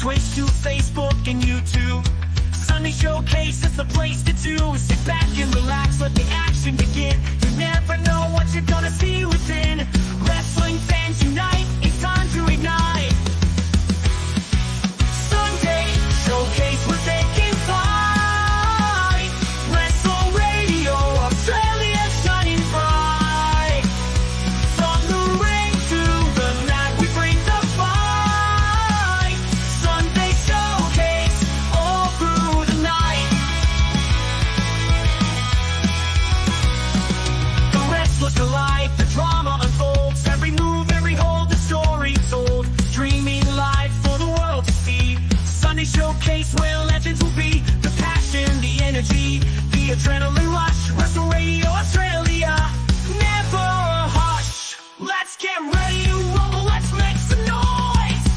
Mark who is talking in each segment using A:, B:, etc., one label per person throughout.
A: Twitch to Facebook and YouTube. Sunday Showcase is the place to do. Sit back and relax, let the action begin. You never know what you're gonna see within. Wrestling fans unite, it's time to ignite. Sunday Showcase, we're taking flight. Wrestle Radio, Australia shining bright. From the ring to the mat, we bring the fight. Sunday Showcase, all through the night. The wrestlers collide, the drama unfolds. Every move, every hold, the story told. Streaming live for the world to see. Sunday Showcase, where legends will be. The passion, the energy, the adrenaline rush. Wrestle Radio Australia, never a hush. Let's get ready to rumble, let's make some noise.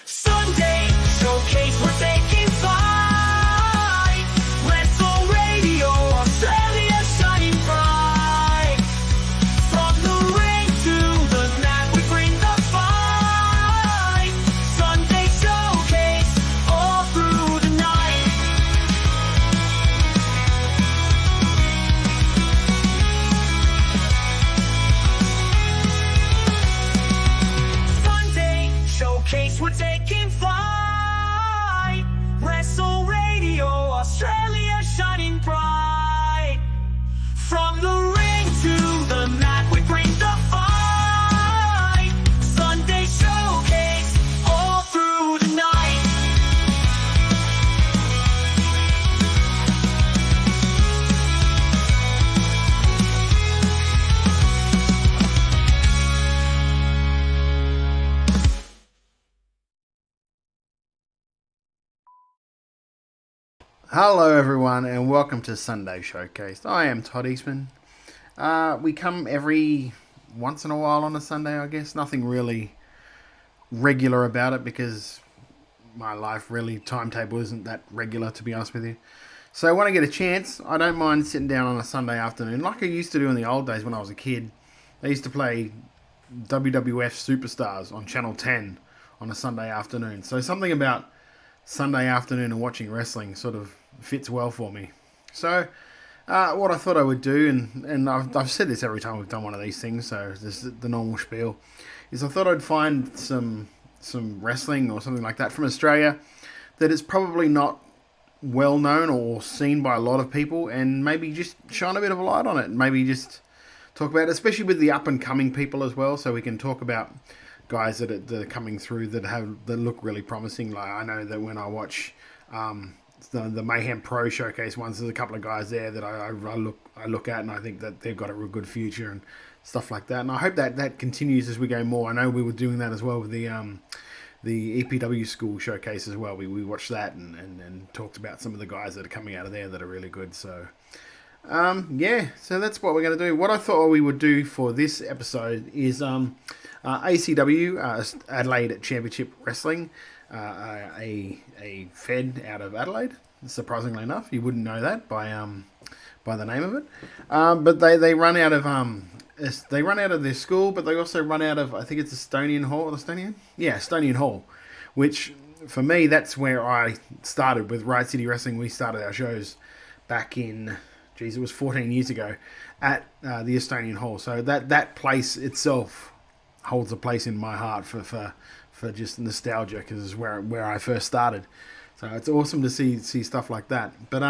A: Sunday Showcase, we're taking flight. Wrestle Radio Australia shining bright. From the ring to the mat, we bring the fight. Sunday Showcase, all through the night. Sunday Showcase, we're taking flight. Wrestle Radio Australia shining bright. From the ring to the mat, we bring the fight. Sunday Showcase, all through the night.
B: Hello everyone and welcome to Sunday Showcase. I am Todd Eastman. We come every once in a while on a Sunday, I guess. Nothing really regular about it because my life really timetable isn't that regular, to be honest with you. So when I get a chance, I don't mind sitting down on a Sunday afternoon like I used to do in the old days when I was a kid. I used to play WWF Superstars on Channel 10 on a Sunday afternoon. So something about Sunday afternoon and watching wrestling sort of fits well for me. So what I thought I would do, and I've said this every time we've done one of these things, so this is the normal spiel, is I thought I'd find some wrestling or something like that from Australia that is probably not well known or seen by a lot of people, and maybe just shine a bit of a light on it, and maybe just talk about it, especially with the up and coming people as well, so we can talk about guys that are coming through that look really promising. Like I know that when I watch the Mayhem Pro Showcase ones, there's a couple of guys there that I look at and I think that they've got a real good future and stuff like that. And I hope that continues as we go more. I know we were doing that as well with the EPW School Showcase as well. We watched that and talked about some of the guys that are coming out of there that are really good. So yeah, so that's what we're going to do. What I thought we would do for this episode is ACW, Adelaide Championship Wrestling, a fed out of Adelaide. Surprisingly enough, you wouldn't know that by the name of it. But they run out of their school, but they also run out of, I think it's Estonian Hall. Estonian? Yeah, Estonian Hall. Which for me, that's where I started with Riot City Wrestling. We started our shows back in, it was 14 years ago at the Estonian Hall. So that place itself holds a place in my heart for just nostalgia, because it's where I first started. So it's awesome to see stuff like that. But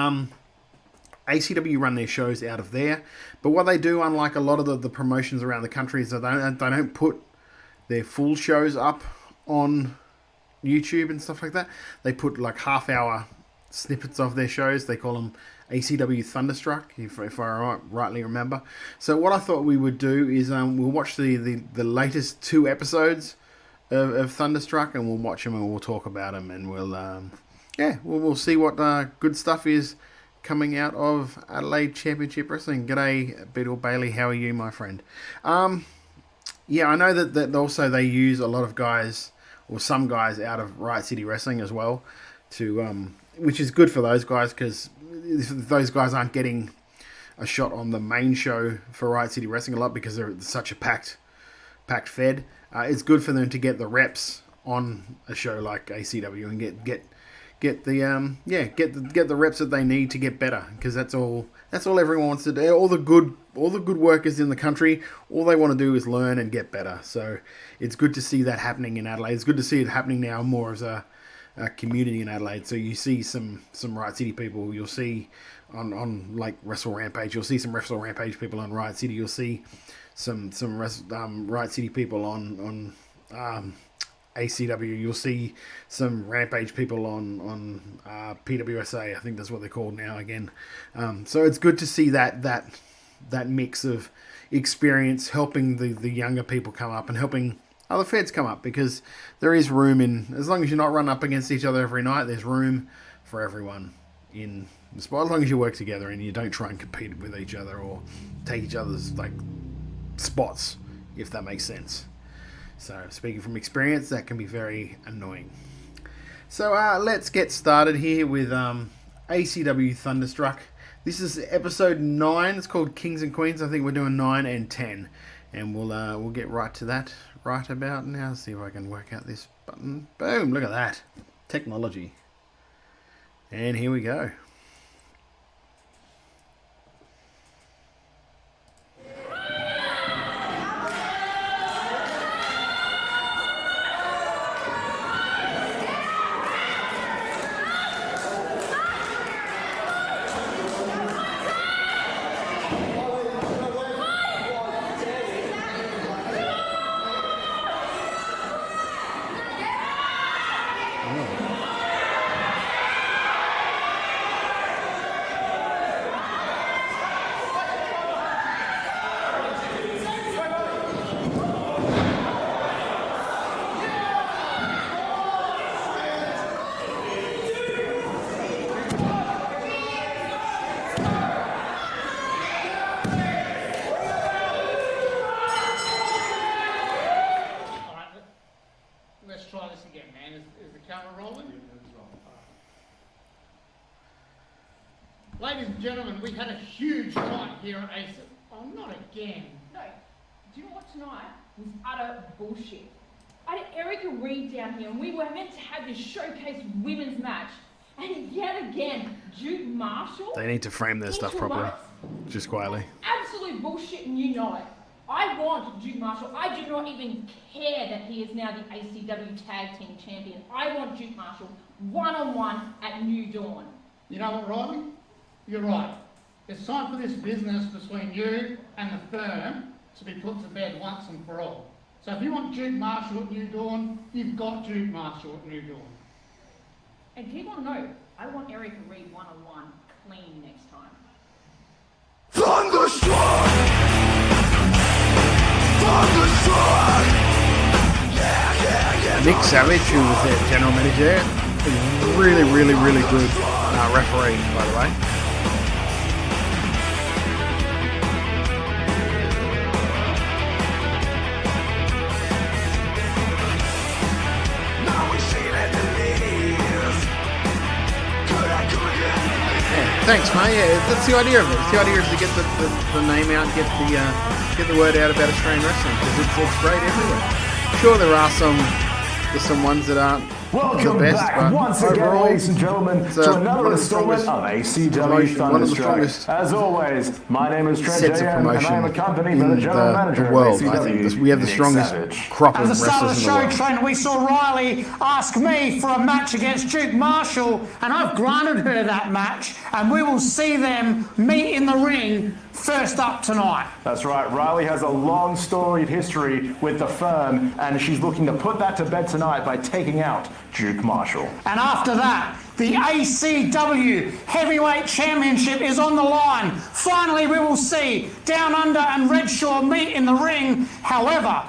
B: ACW run their shows out of there. But what they do, unlike a lot of the promotions around the country, is that they don't put their full shows up on YouTube and stuff like that. They put like half-hour snippets of their shows. They call them ACW Thunderstruck, if I rightly remember. So what I thought we would do is we'll watch the latest 2 episodes of Thunderstruck, and we'll watch them and we'll talk about them, and we'll see what good stuff is coming out of Adelaide Championship Wrestling. G'day, Beetle Bailey. How are you, my friend? Yeah, I know that also they use a lot of guys, or some guys, out of Riot City Wrestling as well, to which is good for those guys, because those guys aren't getting a shot on the main show for Riot City Wrestling a lot because they're such a packed fed. It's good for them to get the reps on a show like ACW and get the reps that they need to get better, because that's all everyone wants to do. All the good workers in the country, all they want to do is learn and get better. So it's good to see that happening in Adelaide. It's good to see it happening now more as a community in Adelaide. So you see some Riot City people. You'll see on like Wrestle Rampage. You'll see some Wrestle Rampage people on Riot City. You'll see some Riot City people on ACW. You'll see some Rampage people on PWSA. I think that's what they're called now again. So it's good to see that mix of experience helping the younger people come up and helping other feds come up, because there is room in, as long as you're not running up against each other every night, there's room for everyone in the spot, as long as you work together and you don't try and compete with each other or take each other's like spots, if that makes sense. So speaking from experience, that can be very annoying. So let's get started here with ACW Thunderstruck. This is episode 9. It's called Kings and Queens. I think we're doing 9 and 10, and we'll get right to that right about now. See if I can work out this button. Boom! Look at that technology. And here we go.
C: Ladies and gentlemen, we had a huge night here at ACW. Oh, not again.
D: No. Do you know what tonight was utter bullshit? I had Erica Reed down here and we were meant to have this showcase women's match. And yet again, Duke Marshall...
B: They need to frame their stuff properly. Just quietly.
D: Absolute bullshit, and you know it. I want Duke Marshall. I do not even care that he is now the ACW Tag Team Champion. I want Duke Marshall one-on-one at New Dawn.
C: You know what, Riley? You're right. It's time for this business between you and the firm to be put to bed once and for all. So if you want Duke Marshall at New Dawn, you've got Duke Marshall at New Dawn.
D: And keep on note, I want Erica Reed one-on-one clean next time.
A: Thunderstruck! Thunderstruck!
B: Nick Savage, who was their general manager, is really good referee, by the way. Thanks, mate. Yeah, that's the idea of it. The idea is to get the name out, get the word out about Australian wrestling, because it's great everywhere. Sure, there's some ones that aren't
E: Welcome
B: the best,
E: back once again, ladies and gentlemen, to another installment of ACW Thunderstruck. As always, my name is Trent J.M. and I am accompanied by the general manager of
B: world.
E: ACW,
B: I think we have the strongest crop of
C: At the start of
B: wrestlers
C: the
B: in the
C: show,
B: world.
C: Trent, we saw Riley ask me for a match against Duke Marshall, and I've granted her that match, and we will see them meet in the ring first up tonight.
E: That's right, Riley has a long storied history with the firm, and she's looking to put that to bed tonight by taking out Duke Marshall.
C: And after that, the ACW Heavyweight Championship is on the line. Finally, we will see Down Under and Redshaw meet in the ring. However,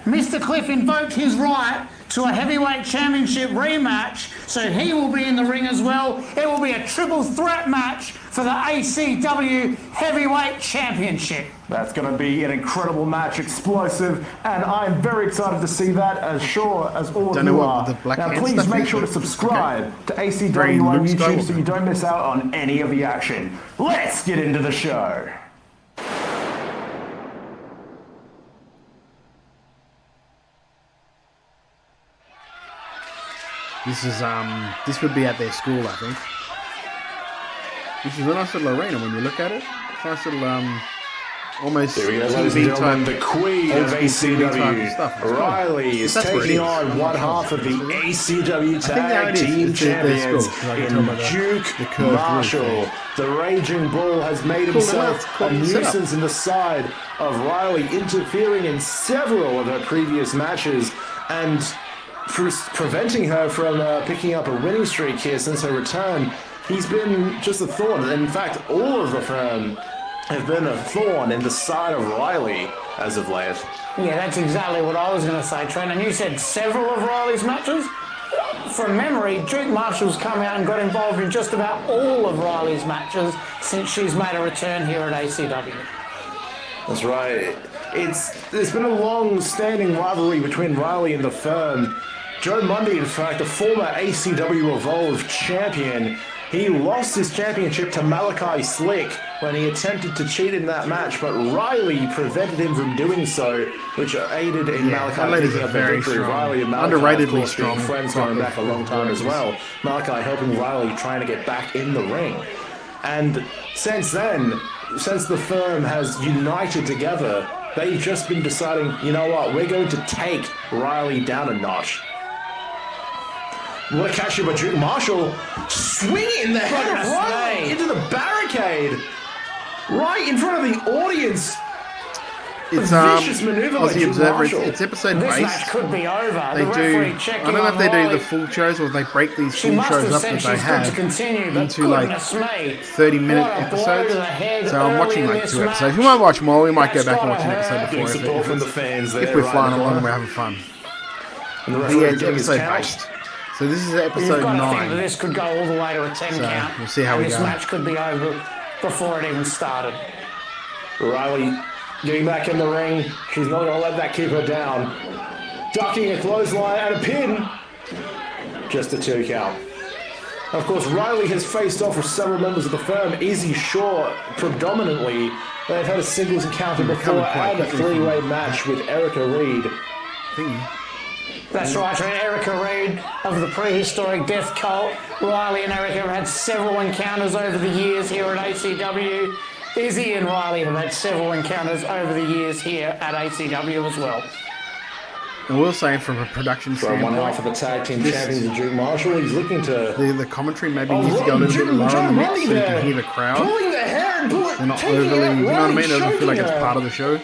C: Mr. Cliff invoked his right to a Heavyweight Championship rematch, so he will be in the ring as well. It will be a triple threat match for the ACW Heavyweight Championship.
E: That's going to be an incredible match, explosive, and I'm very excited to see that, as sure as all of you are. Now, please make sure to subscribe to ACW on YouTube so you don't miss out on any of the action. Let's get into the show.
B: This would be at their school, I think. This is a nice little arena when you look at it. Nice little almost
E: there we go, ladies and gentlemen, the queen of ACW, Riley, is taking on one half of the ACW Tag Team Champions in Duke Marshall. The Raging Bull has made himself a nuisance in the side of Riley, interfering in several of her previous matches and preventing her from picking up a winning streak here since her return. He's been just a thorn. In fact, all of the firm have been a thorn in the side of Riley as of late.
C: Yeah, that's exactly what I was going to say, Trent. And you said several of Riley's matches? From memory, Duke Marshall's come out and got involved in just about all of Riley's matches since she's made a return here at ACW.
E: That's right. There's been a long-standing rivalry between Riley and the firm. Joe Mundy, in fact, the former ACW Evolve champion, he lost his championship to Malachi Slick when he attempted to cheat in that match, but Riley prevented him from doing so, which aided in Malachi picking up the victory. Riley and Malachi,
B: underratedly strong,
E: friends going back a long time as well. Malachi helping Riley trying to get back in the ring. And since then, since the firm has united together, they've just been deciding, you know what, we're going to take Riley down a notch. What a catch here by Duke Marshall, swinging the head of Riley into the barricade, right in front of the audience.
B: It's
E: vicious maneuver by Duke Marshall.
B: It's episode
C: This
B: based.
C: match could be over.
B: They
C: the
B: do.
C: referee checking
B: I don't know if they
C: Riley.
B: do the full shows or if they break these
C: She
B: full
C: must
B: shows
C: have
B: up
C: said
B: that
C: she's
B: they
C: good
B: have
C: to continue, but
B: into like
C: goodness me.
B: 30-minute
C: What a blow to
B: episodes.
C: the head
B: So I'm watching
C: early in
B: like
C: this
B: 2
C: match.
B: episodes. We might watch more. We might go
C: That's
B: back and watch an
C: gotta
B: episode
C: hurt.
B: before
E: Support from the fans there.
B: if we're
E: right
B: flying
E: in the
B: along,
E: corner.
B: we're having fun.
E: And the
B: But
E: referee
B: yeah, it's
E: doing his
B: episode
E: count.
B: based. So this is
C: You've
B: episode
C: got to think
B: 9.
C: that this could go all the way to a 10
B: So,
C: count.
B: we'll see how
C: and
B: we
C: this
B: go.
C: match could be over before it even started.
E: Riley getting back in the ring. She's not going to let that keep her down. Ducking a clothesline and a pin. Just a 2 count. Of course, Riley has faced off with several members of the firm. Izzy Shaw, predominantly. They've had a singles encounter before and a 3-way match with Erica Reed.
C: That's right, Erica Reed of the prehistoric Death Cult. Riley and Erica have had several encounters over the years here at ACW. Izzy and Riley have had several encounters over the years here at ACW as well.
B: And we'll say from a production
E: From one half of the tag team champions of Duke Marshall, he's looking to...
B: The commentary maybe needs to go a little bit lower in the mix so you can hear the crowd.
E: Pulling the hair and
B: They're not overly, you know what I mean? It doesn't feel like it's part of the show.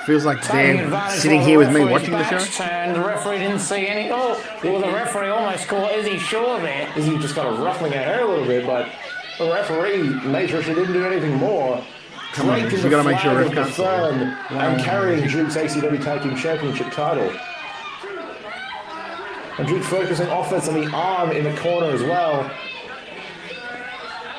B: Feels like they're sitting here with me watching the show.
C: Turned. The referee didn't see any. Oh, well, the referee almost caught Izzy Shaw there.
E: Izzy just kind of ruffling her hair a little bit, but the referee made sure she didn't do anything more.
B: Come on,
E: Draping
B: you
E: the
B: got to make sure
E: flag
B: ref
E: of the
B: can't see
E: firm
B: it.
E: and carrying Duke's ACW Tag Team Championship title. And Duke focusing offense on the arm in the corner as well.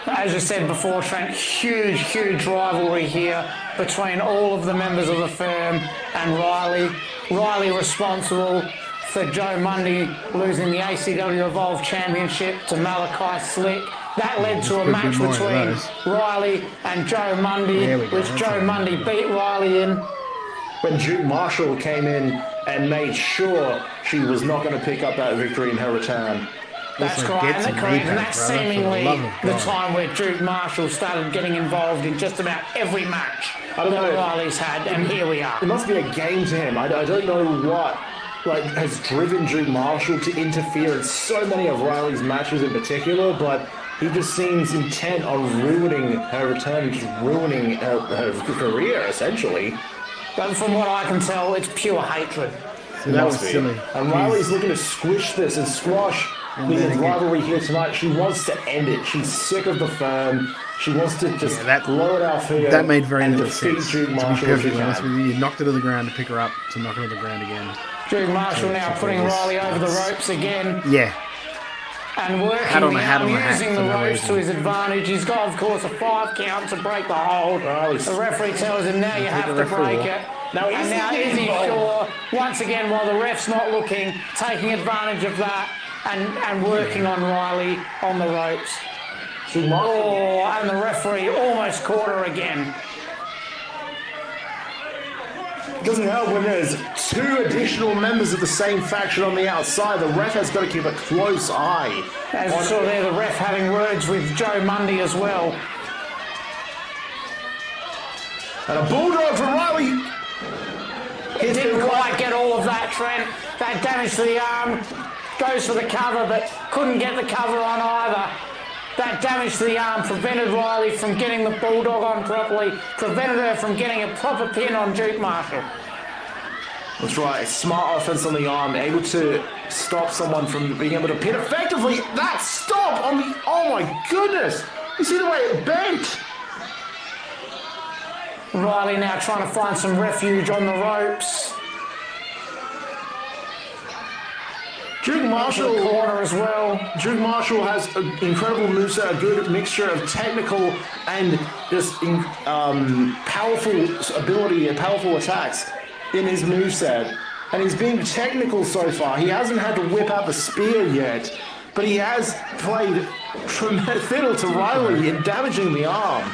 C: As you said before, Trent, huge rivalry here between all of the members of the firm and Riley. Riley responsible for Joe Mundy losing the ACW Evolve Championship to Malachi Slick. That led to a match between Riley and Joe Mundy, which Joe Mundy beat Riley in.
E: When Duke Marshall came in and made sure she was not going to pick up that victory in her return.
C: That's correct, and that's seemingly the time where Duke Marshall started getting involved in just about every match that Riley's had, and here we are.
E: It must be a game to him. I don't know what has driven Duke Marshall to interfere in so many of Riley's matches in particular, but he just seems intent on ruining her return, just ruining her career, essentially.
C: But from what I can tell, it's pure hatred.
B: So that was silly.
E: And Riley's looking to squish this and squash the rivalry here tonight. She wants to end it. She's sick of the firm. She wants to just blow it out here.
B: That made very little sense.
E: Duke
B: To be perfectly honest with you, you knocked it to the ground to pick her up, to knock her to the ground again.
C: Duke Marshall now putting Riley over the ropes again.
B: Yeah.
C: And working using the ropes to his advantage. He's got, of course, a 5 count to break the hold. The referee tells him now you have to break it. And now Izzy Shaw, once again, while the ref's not looking, taking advantage of that and working on Riley on the ropes. Oh, and the referee almost caught her again.
E: doesn't help when there's 2 additional members of the same faction on the outside. The ref has got to keep a close eye.
C: As we saw there, the ref having words with Joe Mundy as well.
E: And a bulldog from Riley.
C: He didn't quite get all of that, Trent. That damage to the arm. Goes for the cover, but couldn't get the cover on either. That damage to the arm prevented Riley from getting the bulldog on properly, prevented her from getting a proper pin on Duke Marshall.
E: That's right, smart offense on the arm, able to stop someone from being able to pin effectively. That stop on the, oh my goodness! You see the way it bent?
C: Riley now trying to find some refuge on the ropes.
E: Duke Marshall
C: corner as well.
E: Duke Marshall has an incredible moveset, a good mixture of technical and just powerful ability and powerful attacks in his moveset. And he's been technical so far. He hasn't had to whip out the spear yet, but he has played fiddle to Riley in damaging the arm.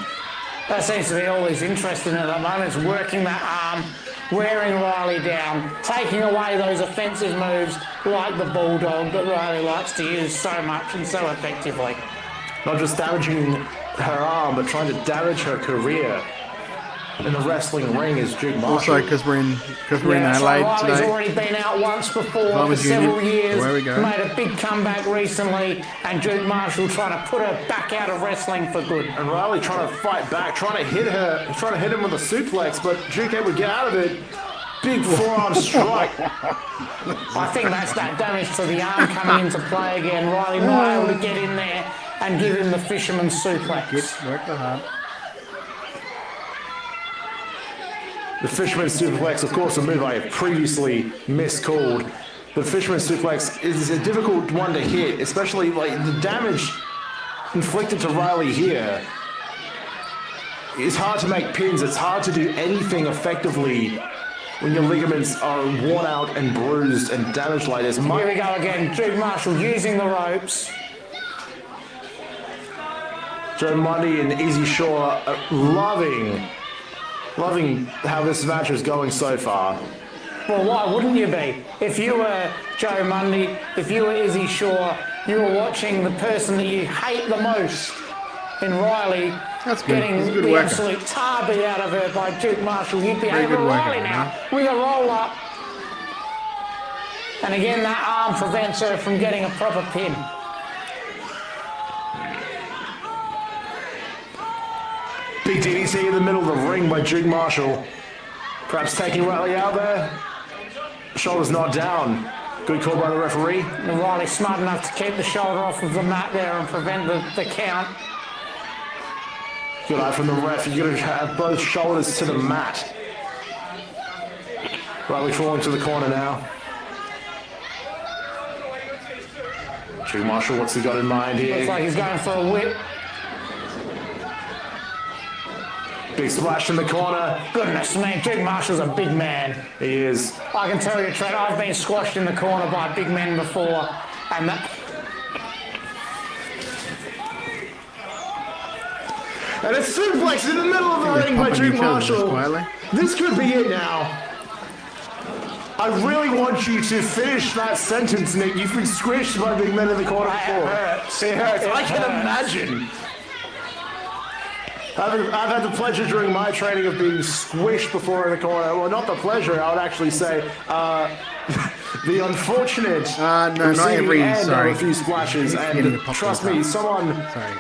C: That seems to be all he's interested in at the moment, is working that arm, wearing Riley down, taking away those offensive moves like the bulldog that Riley likes to use so much and so effectively.
E: Not just damaging her arm, but trying to damage her career in the wrestling ring is Duke Marshall.
B: Also, because we're in Adelaide
C: Riley's
B: today.
C: already been out once before for several years.
B: There we go.
C: Made a big comeback recently, and Duke Marshall trying to put her back out of wrestling for good.
E: And Riley trying to fight back, trying to hit him with a suplex, but Duke able to get out of it. Big forearm strike.
C: I think that's that damage to the arm coming into play again. Riley not able to get in there and give him the fisherman's suplex.
B: Work the heart.
E: The fisherman's suplex, of course, a move I have previously miscalled. The fisherman's suplex is a difficult one to hit, especially like the damage inflicted to Riley here. It's hard to make pins. It's hard to do anything effectively when your ligaments are worn out and bruised and damaged like this.
C: Here we go again. Duke Marshall using the ropes.
E: Joe Mundy and Easy Shaw loving how this match is going so far.
C: Well, why wouldn't you be? If you were Joe Mundy, if you were Izzy Shaw, you were watching the person that you hate the most in Riley getting the absolute tar beat out of her by Duke Marshall. You'd be over Riley now with a roll up. And again, that arm prevents her from getting a proper pin.
E: Big DDT in the middle of the ring by Duke Marshall. Perhaps taking Riley out there. Shoulders not down. Good call by the referee.
C: And Riley smart enough to keep the shoulder off of the mat there and prevent the count.
E: Good eye from the ref. You're going to have both shoulders to the mat. Riley falling to the corner now. Duke Marshall, what's he got in mind here?
C: Looks like he's going for a whip.
E: Big splash in the corner.
C: Goodness me, Duke Marshall's a big man.
E: He is.
C: I can tell you, Trent, I've been squashed in the corner by big men before, and that...
E: And a suplex in the middle of the ring by Duke Marshall. This could be it now. I really want you to finish that sentence, Nick. You've been squished by big men in the corner before. It hurts. I can imagine. I've had the pleasure during my training of being squished before in the corner. Well, not the pleasure, I would actually say. The unfortunate
B: no, not every, sorry.
E: A few splashes, and trust me, someone...
B: Sorry.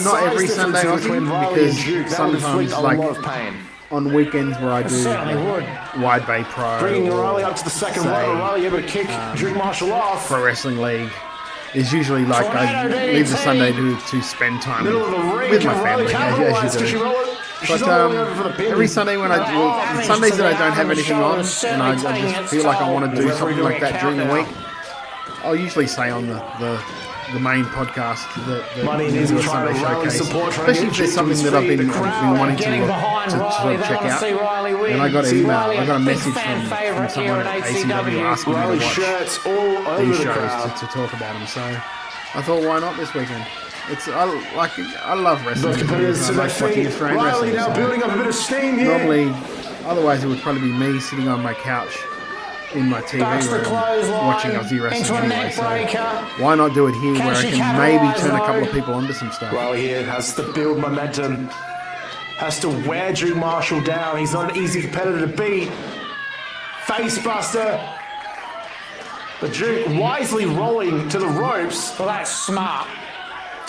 B: Not every Sunday, because sometimes, like, a lot of pain. On weekends where I do Wide Bay Pro.
E: Bringing Riley up to the second row, Riley able to kick Duke Marshall off.
B: Pro Wrestling League. It's usually like I leave the Sunday to spend time with my family, as you do. But every Sunday when Sundays that I don't have anything on, and I just feel like I want to do something like that during the week, I'll usually say on the main podcast that
E: Money needs to Sunday showcase,
B: especially if there's something that I've been wanting to sort of check out. And I got an email, I got a message from someone at ACW asking me to watch these shows to talk about them. So I thought, why not this weekend? I love wrestling.
E: I like watching Australian wrestling. Now building up a bit of steam here.
B: Normally, Otherwise, it would probably be me sitting on my couch in my TV room watching Aussie wrestling anyway. So why not do it here where I can maybe turn a couple of people onto some stuff?
E: Well, he has to build momentum. Has to wear Duke Marshall down. He's not an easy competitor to beat. Facebuster. But Duke wisely rolling to the ropes.
C: Well, that's smart.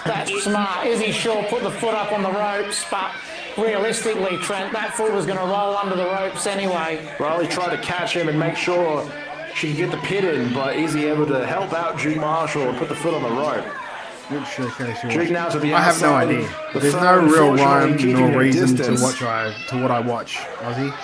C: That's smart. Izzy Shaw put the foot up on the ropes, but realistically, Trent, that foot was going to roll under the ropes anyway.
E: Riley tried to catch him and make sure she could get the pin in, but Izzy able to help out Duke Marshall and put the foot on the rope. Duke now to the
B: I have no idea. There's no real rhyme nor reason to what I watch, Aussie.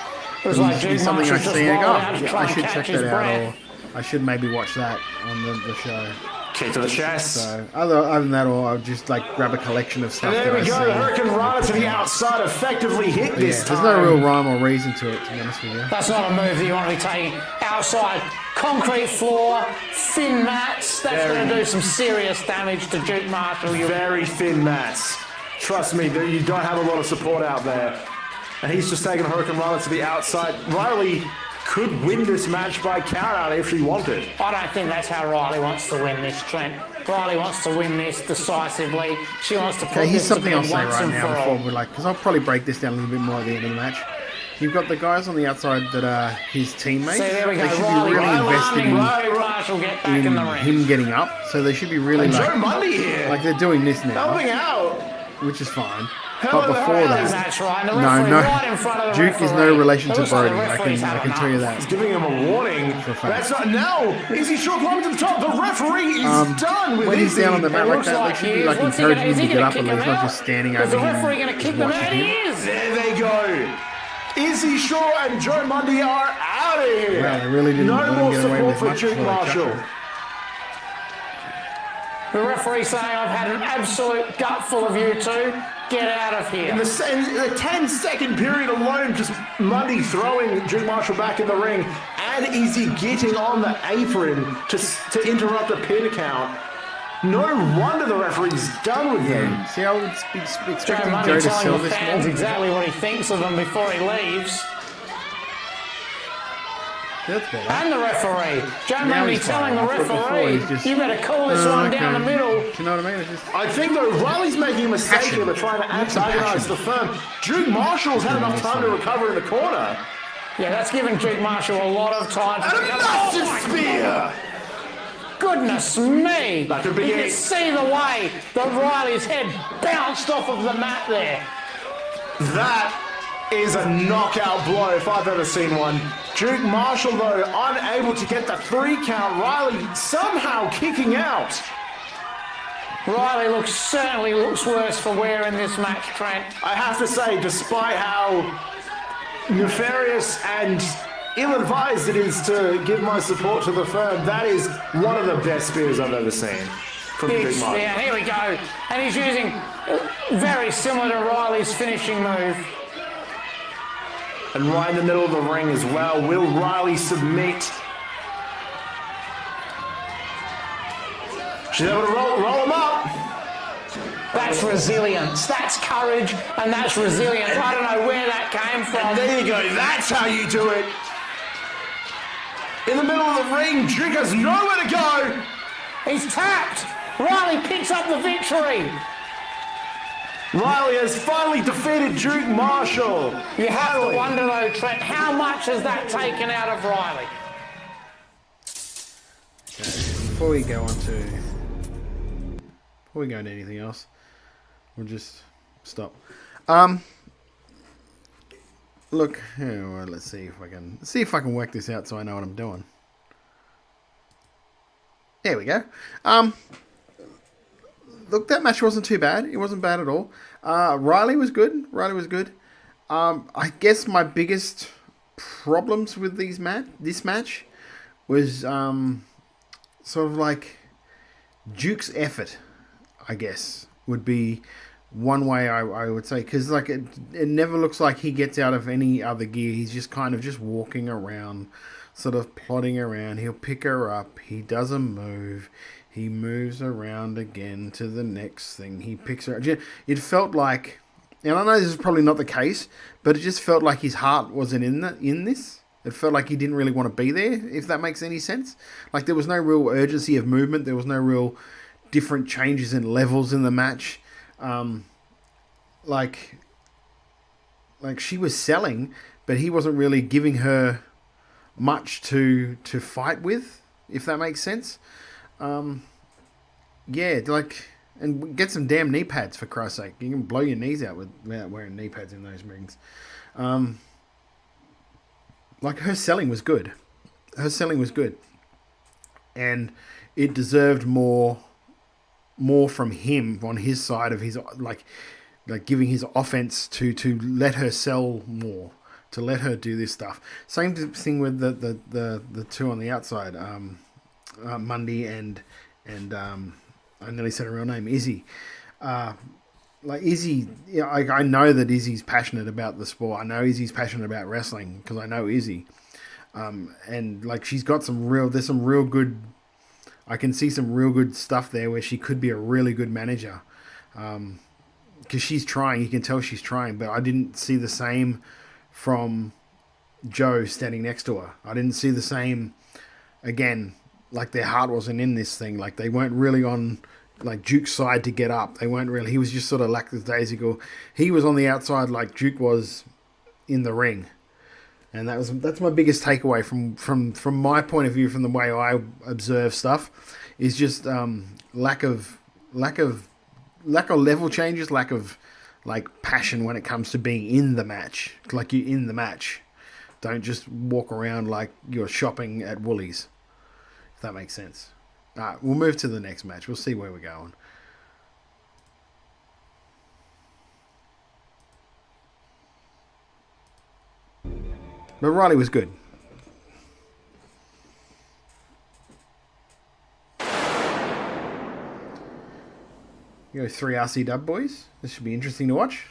C: It was like Duke
B: something I
C: Marshall
B: see and go, I should
C: catch
B: check
C: his
B: that out,
C: breath.
B: or I should maybe watch that on the show.
E: Kick to the chest.
B: So other than that, or I'll just like grab a collection of stuff.
E: And there we go. The Hurricane Rana to the outside effectively hit this time.
B: There's no real rhyme or reason to it, to be honest with you.
C: That's not a move that you want to be taking outside. Concrete floor, thin mats. That's going to do some serious damage to Duke Marshall.
E: Very thin mats. Trust me, you don't have a lot of support out there. And he's just taking Hurricane Rana to the outside. Riley could win this match by countout if she wanted.
C: I don't think that's how Riley wants to win this, Trent. Riley wants to win this decisively. She wants to put
B: here's
C: this
B: something
C: to
B: I'll
C: bed
B: say
C: once
B: right
C: and
B: now
C: for
B: before
C: all.
B: we're like, because I'll probably break this down a little bit more at the end of the match. You've got the guys on the outside that are his teammates.
C: See, there we go.
B: They should
C: Riley,
B: be really invested in
C: Marshall get back in the ring.
B: him getting up. So they should be really
E: And
B: like,
E: Joe Mundy here.
B: like they're doing this now,
E: Helping out.
B: which is fine.
E: Hell
B: But
E: of a
B: before
E: hell
B: that,
C: That's right. And the
B: no,
C: referee
B: no,
C: right in front of the
B: Duke is no
C: referee.
B: relation
C: It
B: to
C: looks like
B: Brody.
C: the
B: I
C: referee's
B: can
C: had
B: tell you
C: enough.
B: that.
E: He's giving him a warning.
B: For a fact.
E: That's not now. Izzy Shaw climbing to the top. The referee is done with
B: When he's
E: Izzy.
B: down on the mat
C: It
B: like
C: looks
B: that,
C: like
B: they should
C: he
B: be
C: is.
B: like
C: What's he
B: encouraging
C: gonna- is
B: him
C: he
B: to get
C: gonna
B: up
C: kick
B: at
C: him
B: least, not
C: out?
B: just standing
C: Is
B: over
C: the
B: him.
C: referee going to kick them out? He is.
E: There they go. Izzy Shaw and Joe Mundy are out of here.
B: Wow, they really didn't
E: no
B: let him
E: more
B: get away
E: support
B: with
E: for
B: much
E: Duke
B: before they
E: Marshall.
B: chucked him.
C: The referee saying, I've had an absolute gutful of you two. Get out of here.
E: In the 10-second period alone, just Mundy throwing Duke Marshall back in the ring and Izzy getting on the apron to interrupt a pin count. No wonder the referee's done with him.
B: See, I would be
C: Joe
B: expecting
C: Mundy
B: Joe to
C: telling
B: sell
C: the
B: this
C: fans
B: more.
C: exactly what he thinks of them before he leaves.
B: That's better.
C: And the referee. Joe
B: Now
C: Mundy
B: he's
C: telling the
B: fine. Before
C: referee,
B: he's just,
C: you better call this one down the
B: okay.
C: middle.
B: Do you know what I mean? It's just,
E: I think though Riley's making a mistake
B: Passion.
E: here by trying to
B: Need some
E: antagonize
B: passion.
E: the firm. Duke Marshall's had enough time to recover in the corner.
C: Yeah, that's giving Duke Marshall a lot of time to
E: And a
C: recover.
E: massive
C: Oh my
E: spear!
C: goodness me!
E: That could be
C: You can
E: it.
C: see the way that Riley's head bounced off of the mat there.
E: That is a knockout blow if I've ever seen one. Duke Marshall, though, unable to get the 3 count. Riley somehow kicking out.
C: Riley certainly looks worse for wear in this match, Trent.
E: I have to say, despite how nefarious and ill-advised it is to give my support to the firm, that is one of the best spears I've ever seen from Duke Marshall.
C: Yeah, here we go. And he's using very similar to Riley's finishing move.
E: And right in the middle of the ring as well. Will Riley submit? She's able to roll him up.
C: That's resilience. That's courage, and that's resilience. I don't know where that came from.
E: And there you go. That's how you do it. In the middle of the ring, Duke has nowhere to go.
C: He's tapped. Riley picks up the victory.
E: Riley has finally defeated Duke Marshall.
C: You have to wonder though, Trent, how much has that taken out of Riley?
B: before we go into anything else, we'll just stop. Look, well, let's see if I can work this out so I know what I'm doing. There we go. Look, that match wasn't too bad. It wasn't bad at all. Riley was good. I guess my biggest problems with this match was sort of like Duke's effort, I guess, would be one way I would say. Because like it never looks like he gets out of any other gear. He's just kind of just walking around, sort of plodding around. He'll pick her up. He does a move. He moves around again to the next thing. He picks her up. It felt like and I know this is probably not the case, but it just felt like his heart wasn't in this. It felt like he didn't really want to be there, if that makes any sense. Like, there was no real urgency of movement. There was no real different changes in levels in the match. Like she was selling, but he wasn't really giving her much to fight with, if that makes sense. Yeah, like, and get some damn knee pads, for Christ's sake. You can blow your knees out without wearing knee pads in those rings. Like, her selling was good. And it deserved more from him on his side of his, like giving his offense to let her sell more, to let her do this stuff. Same thing with the two on the outside, Mundy and I nearly said her real name, Izzy. Like, Izzy, I know that Izzy's passionate about the sport. I know Izzy's passionate about wrestling because I know Izzy. And like, she's got there's some real good, I can see some real good stuff there where she could be a really good manager. Because she's trying, you can tell she's trying, but I didn't see the same from Joe standing next to her. I didn't see the same, again, like, their heart wasn't in this thing. Like, they weren't really on, like, Duke's side to get up. They weren't really, he was just sort of lackadaisical. He was on the outside like Duke was in the ring. And that's my biggest takeaway from my point of view, from the way I observe stuff, is just lack of level changes, lack of, like, passion when it comes to being in the match. Like, you're in the match. Don't just walk around like you're shopping at Woolies, if that makes sense. Alright, we'll move to the next match. We'll see where we're going. But Riley was good. You go 3 RC dub boys. This should be interesting to watch.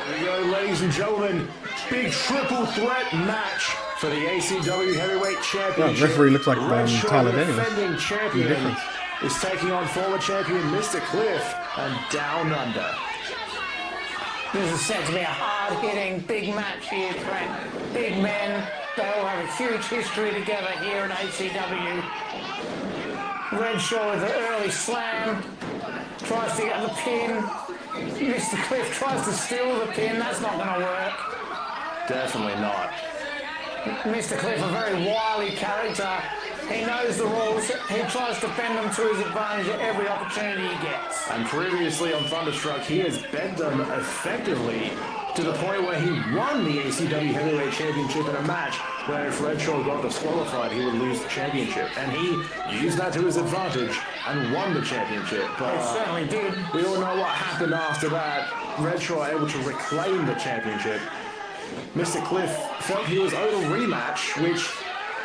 E: Here we go, ladies and gentlemen. Big triple threat match for the ACW Heavyweight Championship.
B: Oh, referee looks like Tyler Daniels.
E: Defending champion is taking on former champion Mr. Cliff and Down Under.
C: This is set to be a hard-hitting, big match here, Trent. Big men, they all have a huge history together here in ACW. Redshaw with the early slam, tries to get the pin. Mr. Cliff tries to steal the pin, that's not going to work.
E: Definitely not.
C: Mr. Cliff, a very wily character. He knows the rules. He tries to bend them to his advantage at every opportunity he gets.
E: And previously on Thunderstruck, he has bent them effectively to the point where he won the ACW Heavyweight Championship in a match where if Redshaw got disqualified, he would lose the championship. And he used that to his advantage and won the championship. But
C: he certainly did.
E: We all know what happened after that. Redshaw able to reclaim the championship. Mr. Cliff felt he was owed a rematch, which,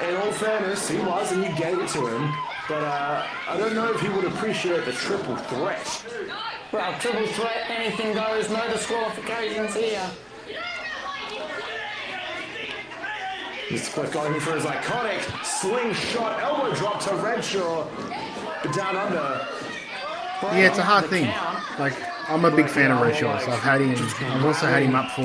E: in all fairness, he was, and you gave it to him. But I don't know if he would appreciate the triple threat.
C: Well, triple threat, anything goes, no disqualifications here.
E: Mr. Cliff going in for his iconic slingshot elbow drop to Redshaw. But Down Under.
B: Yeah, it's a hard thing. Like, I'm a big fan of Redshaw, so I've also had him up for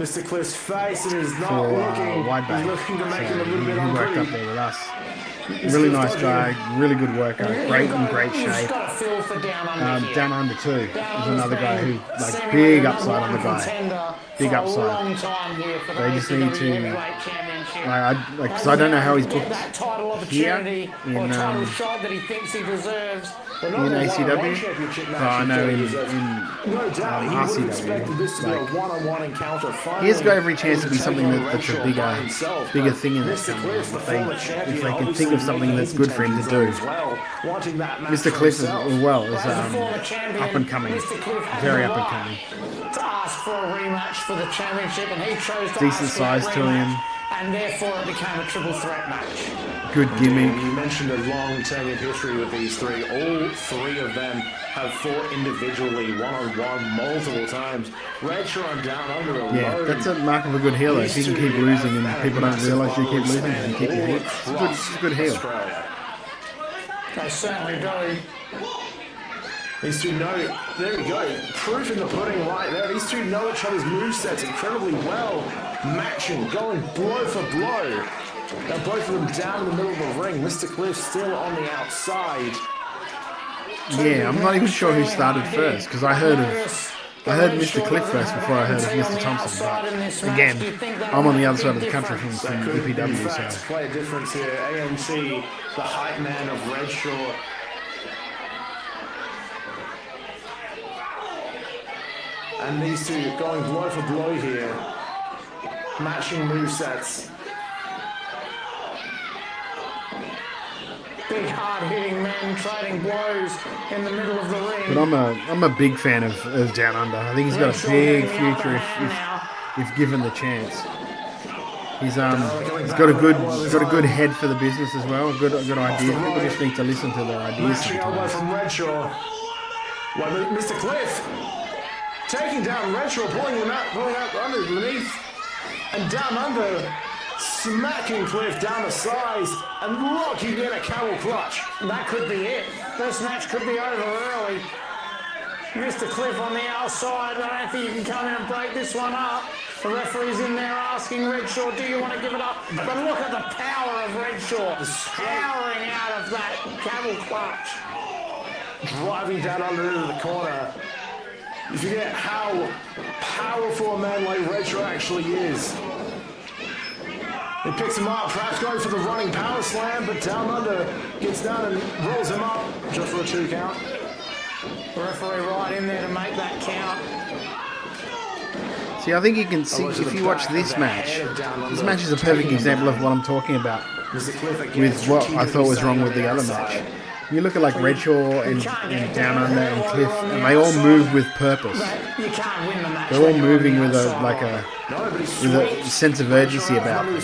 E: Mr. Cliff's face is not looking.
B: Wide back.
E: He's looking to make him a
B: So
E: little bit
B: he worked
E: unpretty.
B: up there with us. Really nice guy, really good worker, great in great shape. Down Under too is another guy who, like, big upside on the guy, big upside. They just need to, because I don't know how he's booked here in ACW, but I know in RCW, like, he's got every chance to be something that's a bigger thing in this company if they can think of something that's good for him to do. Mr. Cliff as well is up and coming, very up and coming.
C: To ask for a rematch for the championship, and he chose to
B: decent size to him.
C: And therefore it became a triple threat match.
B: Good gimmick.
E: You mentioned a long tenured history with these three. All three of them have fought individually, one-on-one, multiple times. Redshaw and Down Under alone.
B: Yeah, that's a mark of a good healer. If you can keep losing and people don't realise you keep losing and keep your heat, it's a good heel.
C: They certainly do.
E: These two know, there we go, proof in the pudding right there. These two know each other's movesets incredibly well. Matching, going blow for blow. Now both of them down in the middle of the ring. Mr. Cliff still on the outside.
B: Yeah, I'm not even sure who started first, because I heard Mr. Cliff first before I heard of Mr. Thompson. But again, I'm on the other side of the country from EPW, so
E: play a difference here. AMC, the hype man of Redshaw. And these two going blow for blow here. Matching movesets.
C: Big hard-hitting men trading blows in the middle of the ring.
B: But I'm a big fan of Down Under. I think he's got a big future if given the chance. He's got a good head for the business as well. Good ideas. People just need to listen to their ideas sometimes.
E: From Redshaw. Well, Mr. Cliff taking down Redshaw, pulling him out underneath, and down under, smacking Cliff down the sides and locking in a camel clutch.
C: That could be it. This match could be over early. Mr. Cliff on the outside. I don't think you can come in and break this one up. The referee's in there asking Redshaw, do you want to give it up? But look at the power of Redshaw, powering out of that camel clutch.
E: Driving down under into the corner. You forget how powerful a man like Redshaw actually is. He picks him up, perhaps going for the running power slam, but down under gets down and rolls him up just for a 2 count.
C: The referee right in there to make that count.
B: See, I think you can see, if you watch this match is a perfect example of what I'm talking about with what I thought was wrong with the other match. You look at like Redshaw and Down Under and Cliff, and they all move with purpose.
C: You can't win the match.
B: They're all moving with a sense of urgency about them,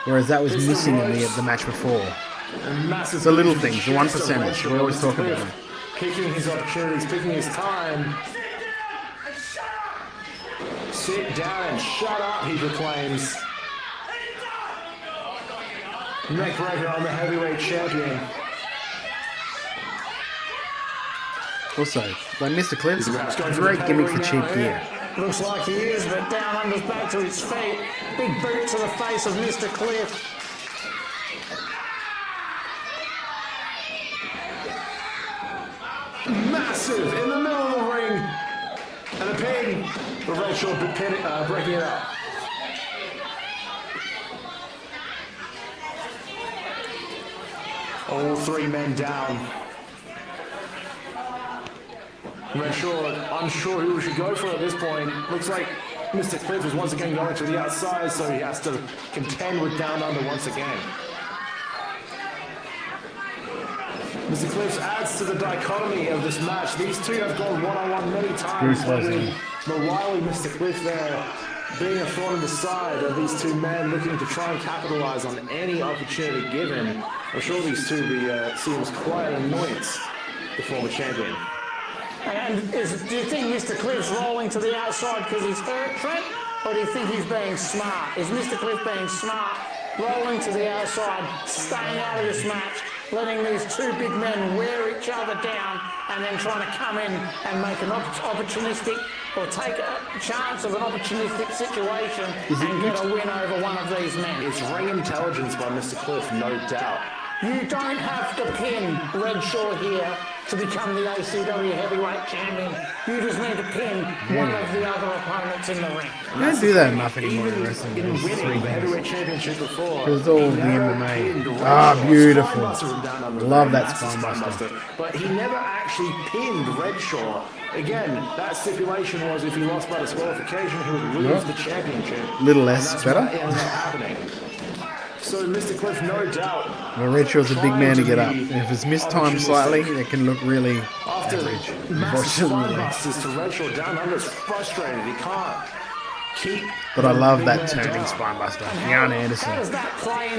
B: whereas that was missing in the match before. It's the little things, the 1%ers. We always talk about them.
E: Picking his opportunities, picking his time. Sit down and shut up, he proclaims. Neckbreaker on the heavyweight champion.
B: Also, like Mr. Cliff, great gimmick for cheap gear.
C: Looks like he is, but Down Under's back to his feet. Big boot to the face of Mr. Cliff.
E: Massive in the middle of the ring. And a pin. But Redshaw breaking it up. All 3 men down. Redshaw unsure who we should go for at this point. Looks like Mr. Cliff is once again going to the outside, so he has to contend with Down Under once again. Mr. Cliff adds to the dichotomy of this match. These two have gone one-on-one many times. The wily Mr. Cliff there being a thorn in the side of these two men looking to try and capitalize on any opportunity given. I'm sure these two will see him as quite an annoyance, the former champion.
C: And do you think Mr. Cliff's rolling to the outside because he's hurt, Trent? Or do you think he's being smart? Is Mr. Cliff being smart, rolling to the outside, staying out of this match, letting these 2 big men wear each other down, and then trying to come in and make an opportunistic, or take a chance of an opportunistic situation and get a win over one of these men?
E: It's ring intelligence by Mr. Cliff, no doubt.
C: You don't have to pin Redshaw here to become the ACW heavyweight champion. You just need to pin one of the other opponents in the ring.
B: You don't do that enough anymore in wrestling.
E: In winning the heavyweight championship before.
B: Because it's all the MMA. Ah, beautiful. Love that spine buster.
E: But he never actually pinned Redshaw. Again, that stipulation was if he lost by disqualification, he would lose the championship.
B: Little less better.
E: What ended up happening. So Mr. Cliff, no doubt.
B: Well, Redshaw's a big man to get up. And if it's mistimed slightly, it can look really average.
E: Massive spinebusters to Redshaw. Down Under's frustrated. He can't keep.
B: But I love that turning spinebuster. Jan Anderson.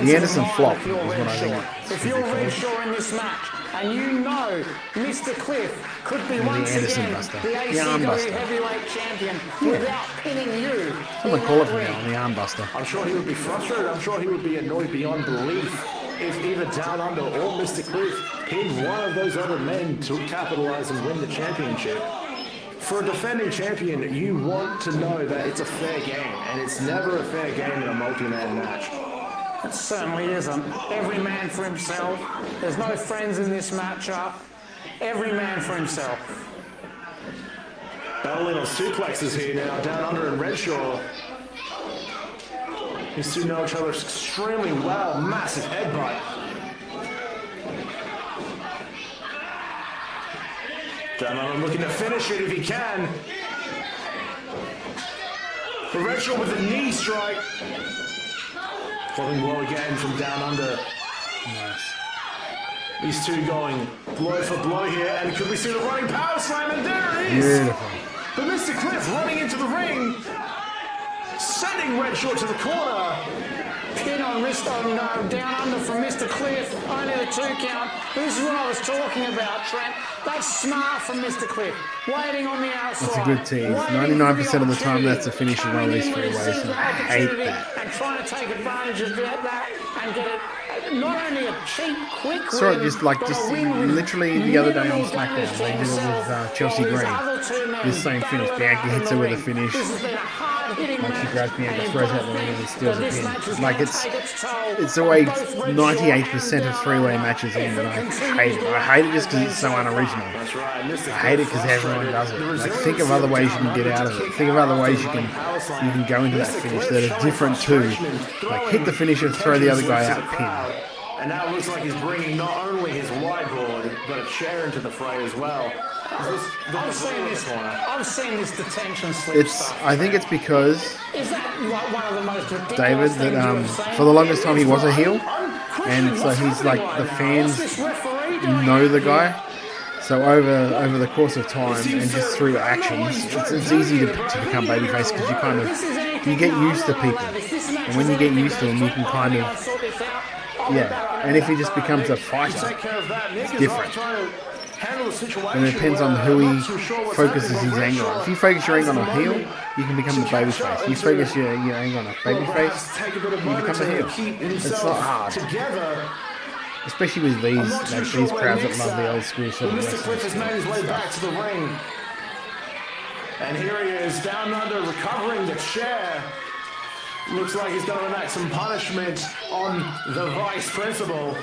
B: The Anderson flop is what I think.
C: If you're Redshaw in this match, and you know Mr. Cliff could be once again the ACW heavyweight champion without pinning you.
B: Someone call it from now on, the arm buster.
E: I'm sure he would be frustrated. I'm sure he would be annoyed beyond belief. if either Down Under or Mr. Cliff pinned one of those other men to capitalize and win the championship. For a defending champion, you want to know that it's a fair game, and it's never a fair game in a multi-man match.
C: It certainly isn't. Every man for himself. There's no friends in this matchup. Every man for himself.
E: Battling on suplexes here now, Down Under and Redshaw. These two know each other extremely well. Massive headbutt. Down Under looking to finish it if he can. But Redshaw with a knee strike. Falling low again from Down Under.
B: Nice.
E: These two going blow for blow here, and could we see the running power slam? And there it is!
B: Beautiful.
E: But Mr. Cliff running into the ring, sending Redshaw to the corner.
C: Pin on wrist on Down Under from Mr. Cliff. Only the 2 count. This is what I was talking about, Trent. That's smart from Mr. Cliff. Waiting on the outside.
B: That's a good tease. 99% of the time, that's the finish of one of these 3 ways. And I hate that.
C: And trying to take advantage of that and get it. Not only a cheap, quick win,
B: saw it just literally the other day on SmackDown. They did it with Chelsea Green. This same finish. Bianca hits her with a finish. Like she grabs Bianca, throws out the ring, and steals a pin. Like it's the way 98% of 3-way matches end, and I hate it. I hate it just because it's so unoriginal. I hate it because everyone does it. Like think of other ways you can get out of it. Think of other ways you can go into that finish that are different too. Like hit the finisher, throw the other guy out, pin.
E: And now it looks like he's bringing not only his whiteboard, but a chair into the fray as well.
C: I've seen this detention slip stuff.
B: I think it's because
C: Is that one of the most ridiculous
B: David that for the longest time he was a heel, and so he's like the fans know the guy. So over the course of time and just through actions, it's easy to become babyface because you get used to people, and when you get used to them, you can kind of And if he just becomes a fighter, it's different. And it depends on who he focuses his anger on. If you focus your anger on a heel, you can become the babyface. If you focus your anger on a babyface, you become a heel. It's not hard. Especially with these crowds that love the old school sort of
E: Mr. Cliff has made his way back to the ring. And here he is, Down Under, recovering the chair. Looks like he's going to enact some punishment on the vice principal.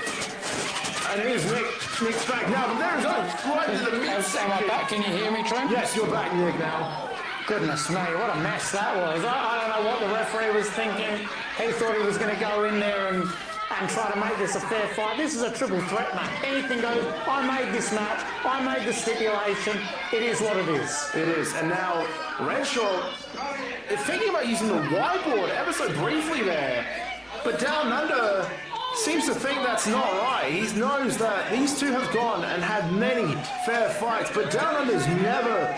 E: And here's Nick's back now, but there's right to the
C: Am I back? Can you hear me, Trent?
E: Yes, you're back, Nick, now.
C: Goodness me, what a mess that was. I don't know what the referee was thinking. He thought he was going to go in there and try to make this a fair fight. This is a triple threat match. Anything goes. I made this match. I made the stipulation. It is what it is.
E: It is. And now Redshaw is thinking about using the whiteboard ever so briefly there. But Down Under seems to think that's not right. He knows that these two have gone and had many fair fights, but Down Under's never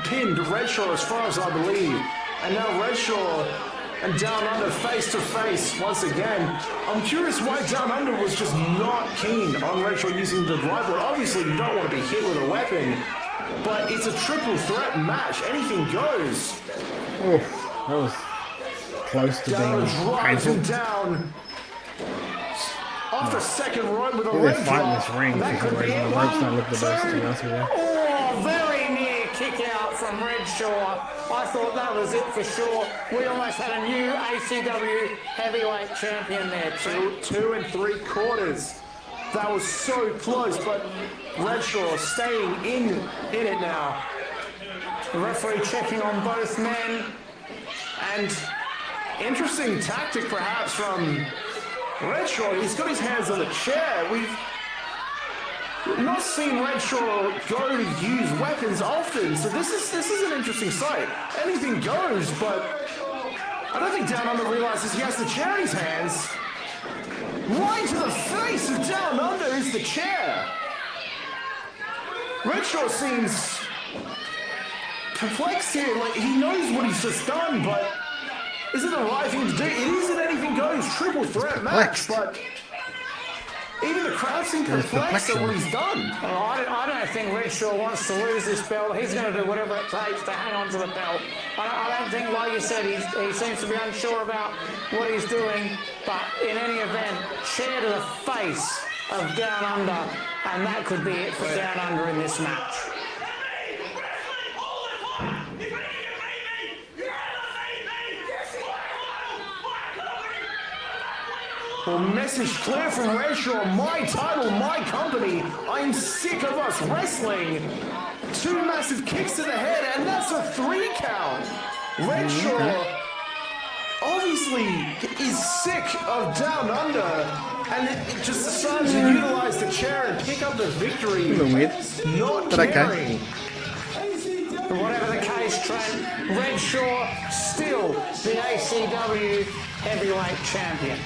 E: pinned Redshaw as far as I believe. And now Redshaw and Down Under face to face once again. I'm curious why Down Under was just not keen on Redshaw using the whiteboard. Obviously you don't want to be hit with a weapon, but it's a triple threat match. Anything goes.
B: Oh, that was close to being painful.
E: Down. Off the second rope with a
B: leg drop. They're fighting this ring for some reason. The ropes don't look the best, to be honest with you.
C: Oh, very near kick out from Redshaw. I thought that was it for sure. We almost had a new ACW heavyweight champion there.
E: 2 3/4. That was so close, but Redshaw staying in it now.
C: The referee checking on both men.
E: And interesting tactic perhaps from Redshaw. He's got his hands on the chair. We've not seen Redshaw go to use weapons often, so this is an interesting sight. Anything goes, but I don't think Down Under realizes he has the chair in his hands. Right to the face of Down Under is the chair. Redshaw seems perplexed here. Like he knows what he's just done, but is it the right thing to do? It isn't anything goes triple threat match, but Even the crowd seems perplexed at what he's done.
C: I don't think Redshaw wants to lose this belt. He's going to do whatever it takes to hang on to the belt. I don't think, like you said, he seems to be unsure about what he's doing. But in any event, chair to the face of Down Under, and that could be it for Down Under in this match.
E: Well, message clear from Redshaw, my title, my company. I'm sick of us wrestling. 2 massive kicks to the head, and that's a 3 count. Redshaw obviously is sick of Down Under, and it just decided to utilize the chair and pick up the victory.
B: A little weird.
E: Not
B: But
E: caring.
C: Whatever the case, Trent, Redshaw still the ACW Heavyweight Champion.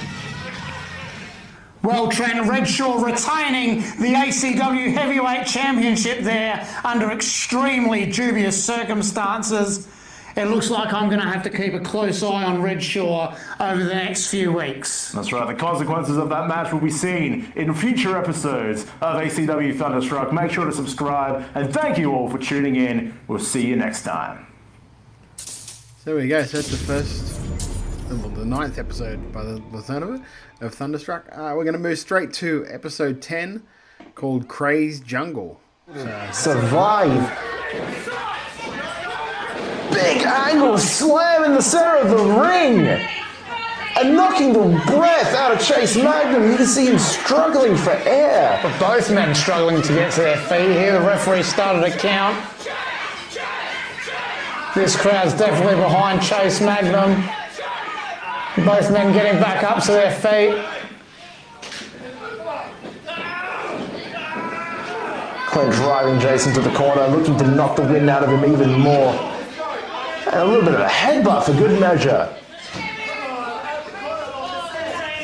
C: Well, Trent, Redshaw retaining the ACW Heavyweight Championship there under extremely dubious circumstances. It looks like I'm going to have to keep a close eye on Redshaw over the next few weeks.
E: That's right. The consequences of that match will be seen in future episodes of ACW Thunderstruck. Make sure to subscribe, and thank you all for tuning in. We'll see you next time.
B: So there we go. So that's the 9th episode by the sound of it, of Thunderstruck. We're going to move straight to episode 10 called Crazed Jungle.
E: Survive. Big angle slam in the center of the ring. And knocking the breath out of Chase Magnum. You can see him struggling for air.
C: But both men struggling to get to their feet here. The referee started a count. This crowd's definitely behind Chase Magnum. Both men getting back up to their feet.
E: Clint driving Jason to the corner, looking to knock the wind out of him even more. And a little bit of a headbutt for good measure.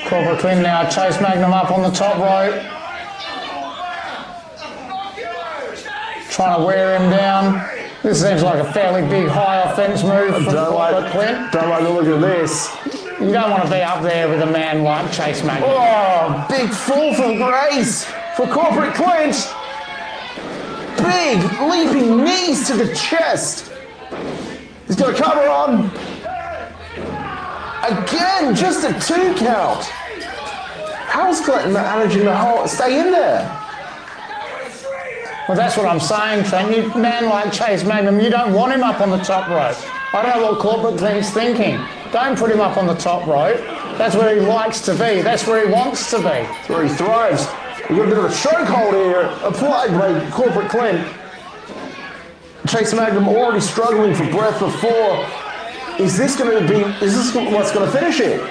C: Corporal Clint now, Chase Magnum up on the top rope. Trying to wear him down. This seems like a fairly big high offense move from Corporal Clint.
E: Don't like the look of this.
C: You don't want to be up there with a man like Chase Magnum.
E: Oh, big fall from grace for Corporate Clint. Big leaping knees to the chest. He's got a cover on. Again, just a 2 count. How's Clinton managing to stay in there?
C: Well, that's what I'm saying, Trent. You man like Chase Magnum, you don't want him up on the top rope. I don't know what Corporate Clint's thinking. Don't put him up on the top rope. That's where he likes to be. That's where he wants to be.
E: That's where he thrives. We've got a bit of a chokehold here, applied by Corporate Clint. Chase Magnum already struggling for breath before. Is this what's going to finish it?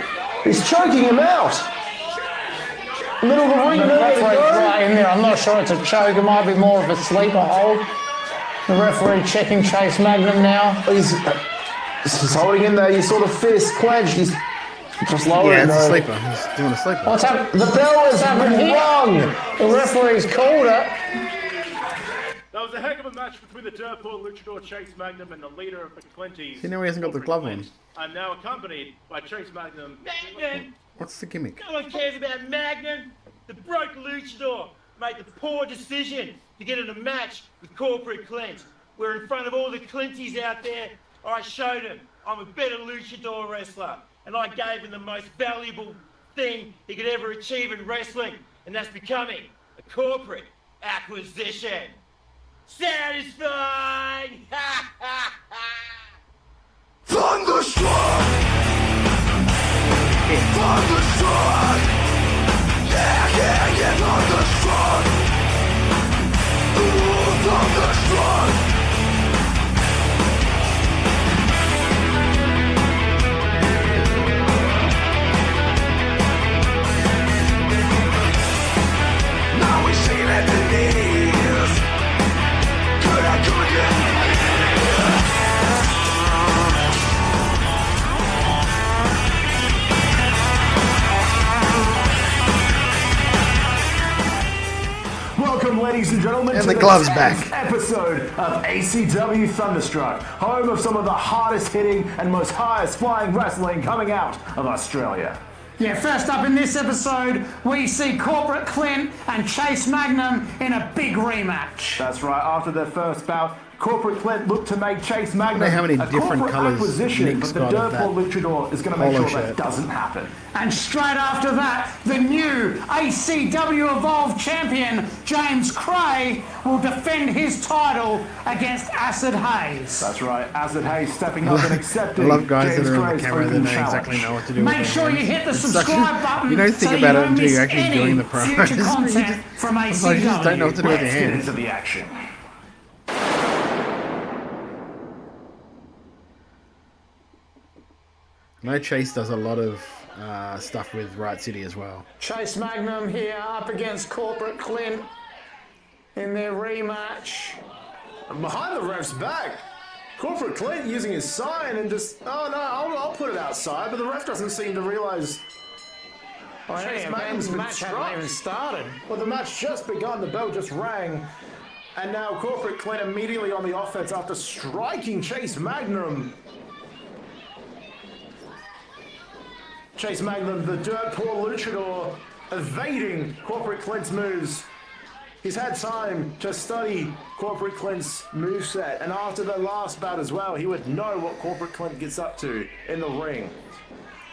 E: He's choking him out. Middle of the ring,
C: right in there. I'm not sure it's a choke. It might be more of a sleeper hold. The referee checking Chase Magnum now.
E: He's holding in there. You sort of fist clenched. He's just lowering.
B: Yeah, it's a sleeper. He's doing a sleeper.
C: What's happening?
E: The bell is rung.
C: The referee's called it.
F: That was a heck of a match between the Dirtpool Luchador Chase Magnum and the leader of the Clinties.
B: See, now he hasn't got the glove on.
F: I'm now accompanied by Chase Magnum.
G: Magnum!
B: What's the gimmick?
G: No one cares about Magnum. The broke luchador made the poor decision to get in a match with Corporate Clint. We're in front of all the Clinties out there. I showed him I'm a better luchador wrestler, and I gave him the most valuable thing he could ever achieve in wrestling, and that's becoming a corporate acquisition. Satisfying! Ha ha ha!
A: Thunderstruck! Thunderstruck! Yeah, yeah, yeah, Thunderstruck! Ooh, Thunderstruck! Now we see at the knees. Could I get
E: Welcome, ladies and gentlemen,
B: And
E: to
B: the gloves
E: 10th
B: back.
E: episode of ACW Thunderstruck, home of some of the hardest hitting and most highest flying wrestling coming out of Australia.
C: Yeah, first up in this episode, we see Corporate Clint and Chase Magnum in a big rematch.
E: That's right. After their first bout, Corporate Clint looked to make Chase Magnum
B: how many
E: a
B: different
E: corporate
B: colours
E: acquisition, but the
B: got of
E: Dirtball Luchador is going to make sure that doesn't happen.
C: And straight after that, the new ACW Evolved champion, James Cray, will defend his title against Acid Hayes.
E: That's right. Acid Hayes stepping up and accepting
B: I love guys
E: James
B: that are on the
E: Cray's
B: camera that
E: open
B: know
E: challenge.
B: exactly know what to do.
C: Make sure you hit the subscribe button.
B: You don't think
C: so
B: about
C: you
B: it
C: don't
B: until
C: miss
B: you're actually
C: any
B: doing the promos.
C: future content from ACW.
B: I just don't know what to do with your
E: Let's get
B: hands.
E: into the action.
B: No, Chase does a lot of stuff with Riot City as well.
C: Chase Magnum here up against Corporate Clint in their rematch.
H: Behind the ref's back, Corporate Clint using his sign and just, oh no, I'll put it outside, but the ref doesn't seem to realise Chase Magnum's been
C: match hasn't even started.
H: Well, the match just begun, the bell just rang, and now Corporate Clint immediately on the offense after striking Chase Magnum. Chase Magnum, the dirt poor luchador, evading Corporate Clint's moves. He's had time to study Corporate Clint's moveset, and after the last bout as well, he would know what Corporate Clint gets up to in the ring.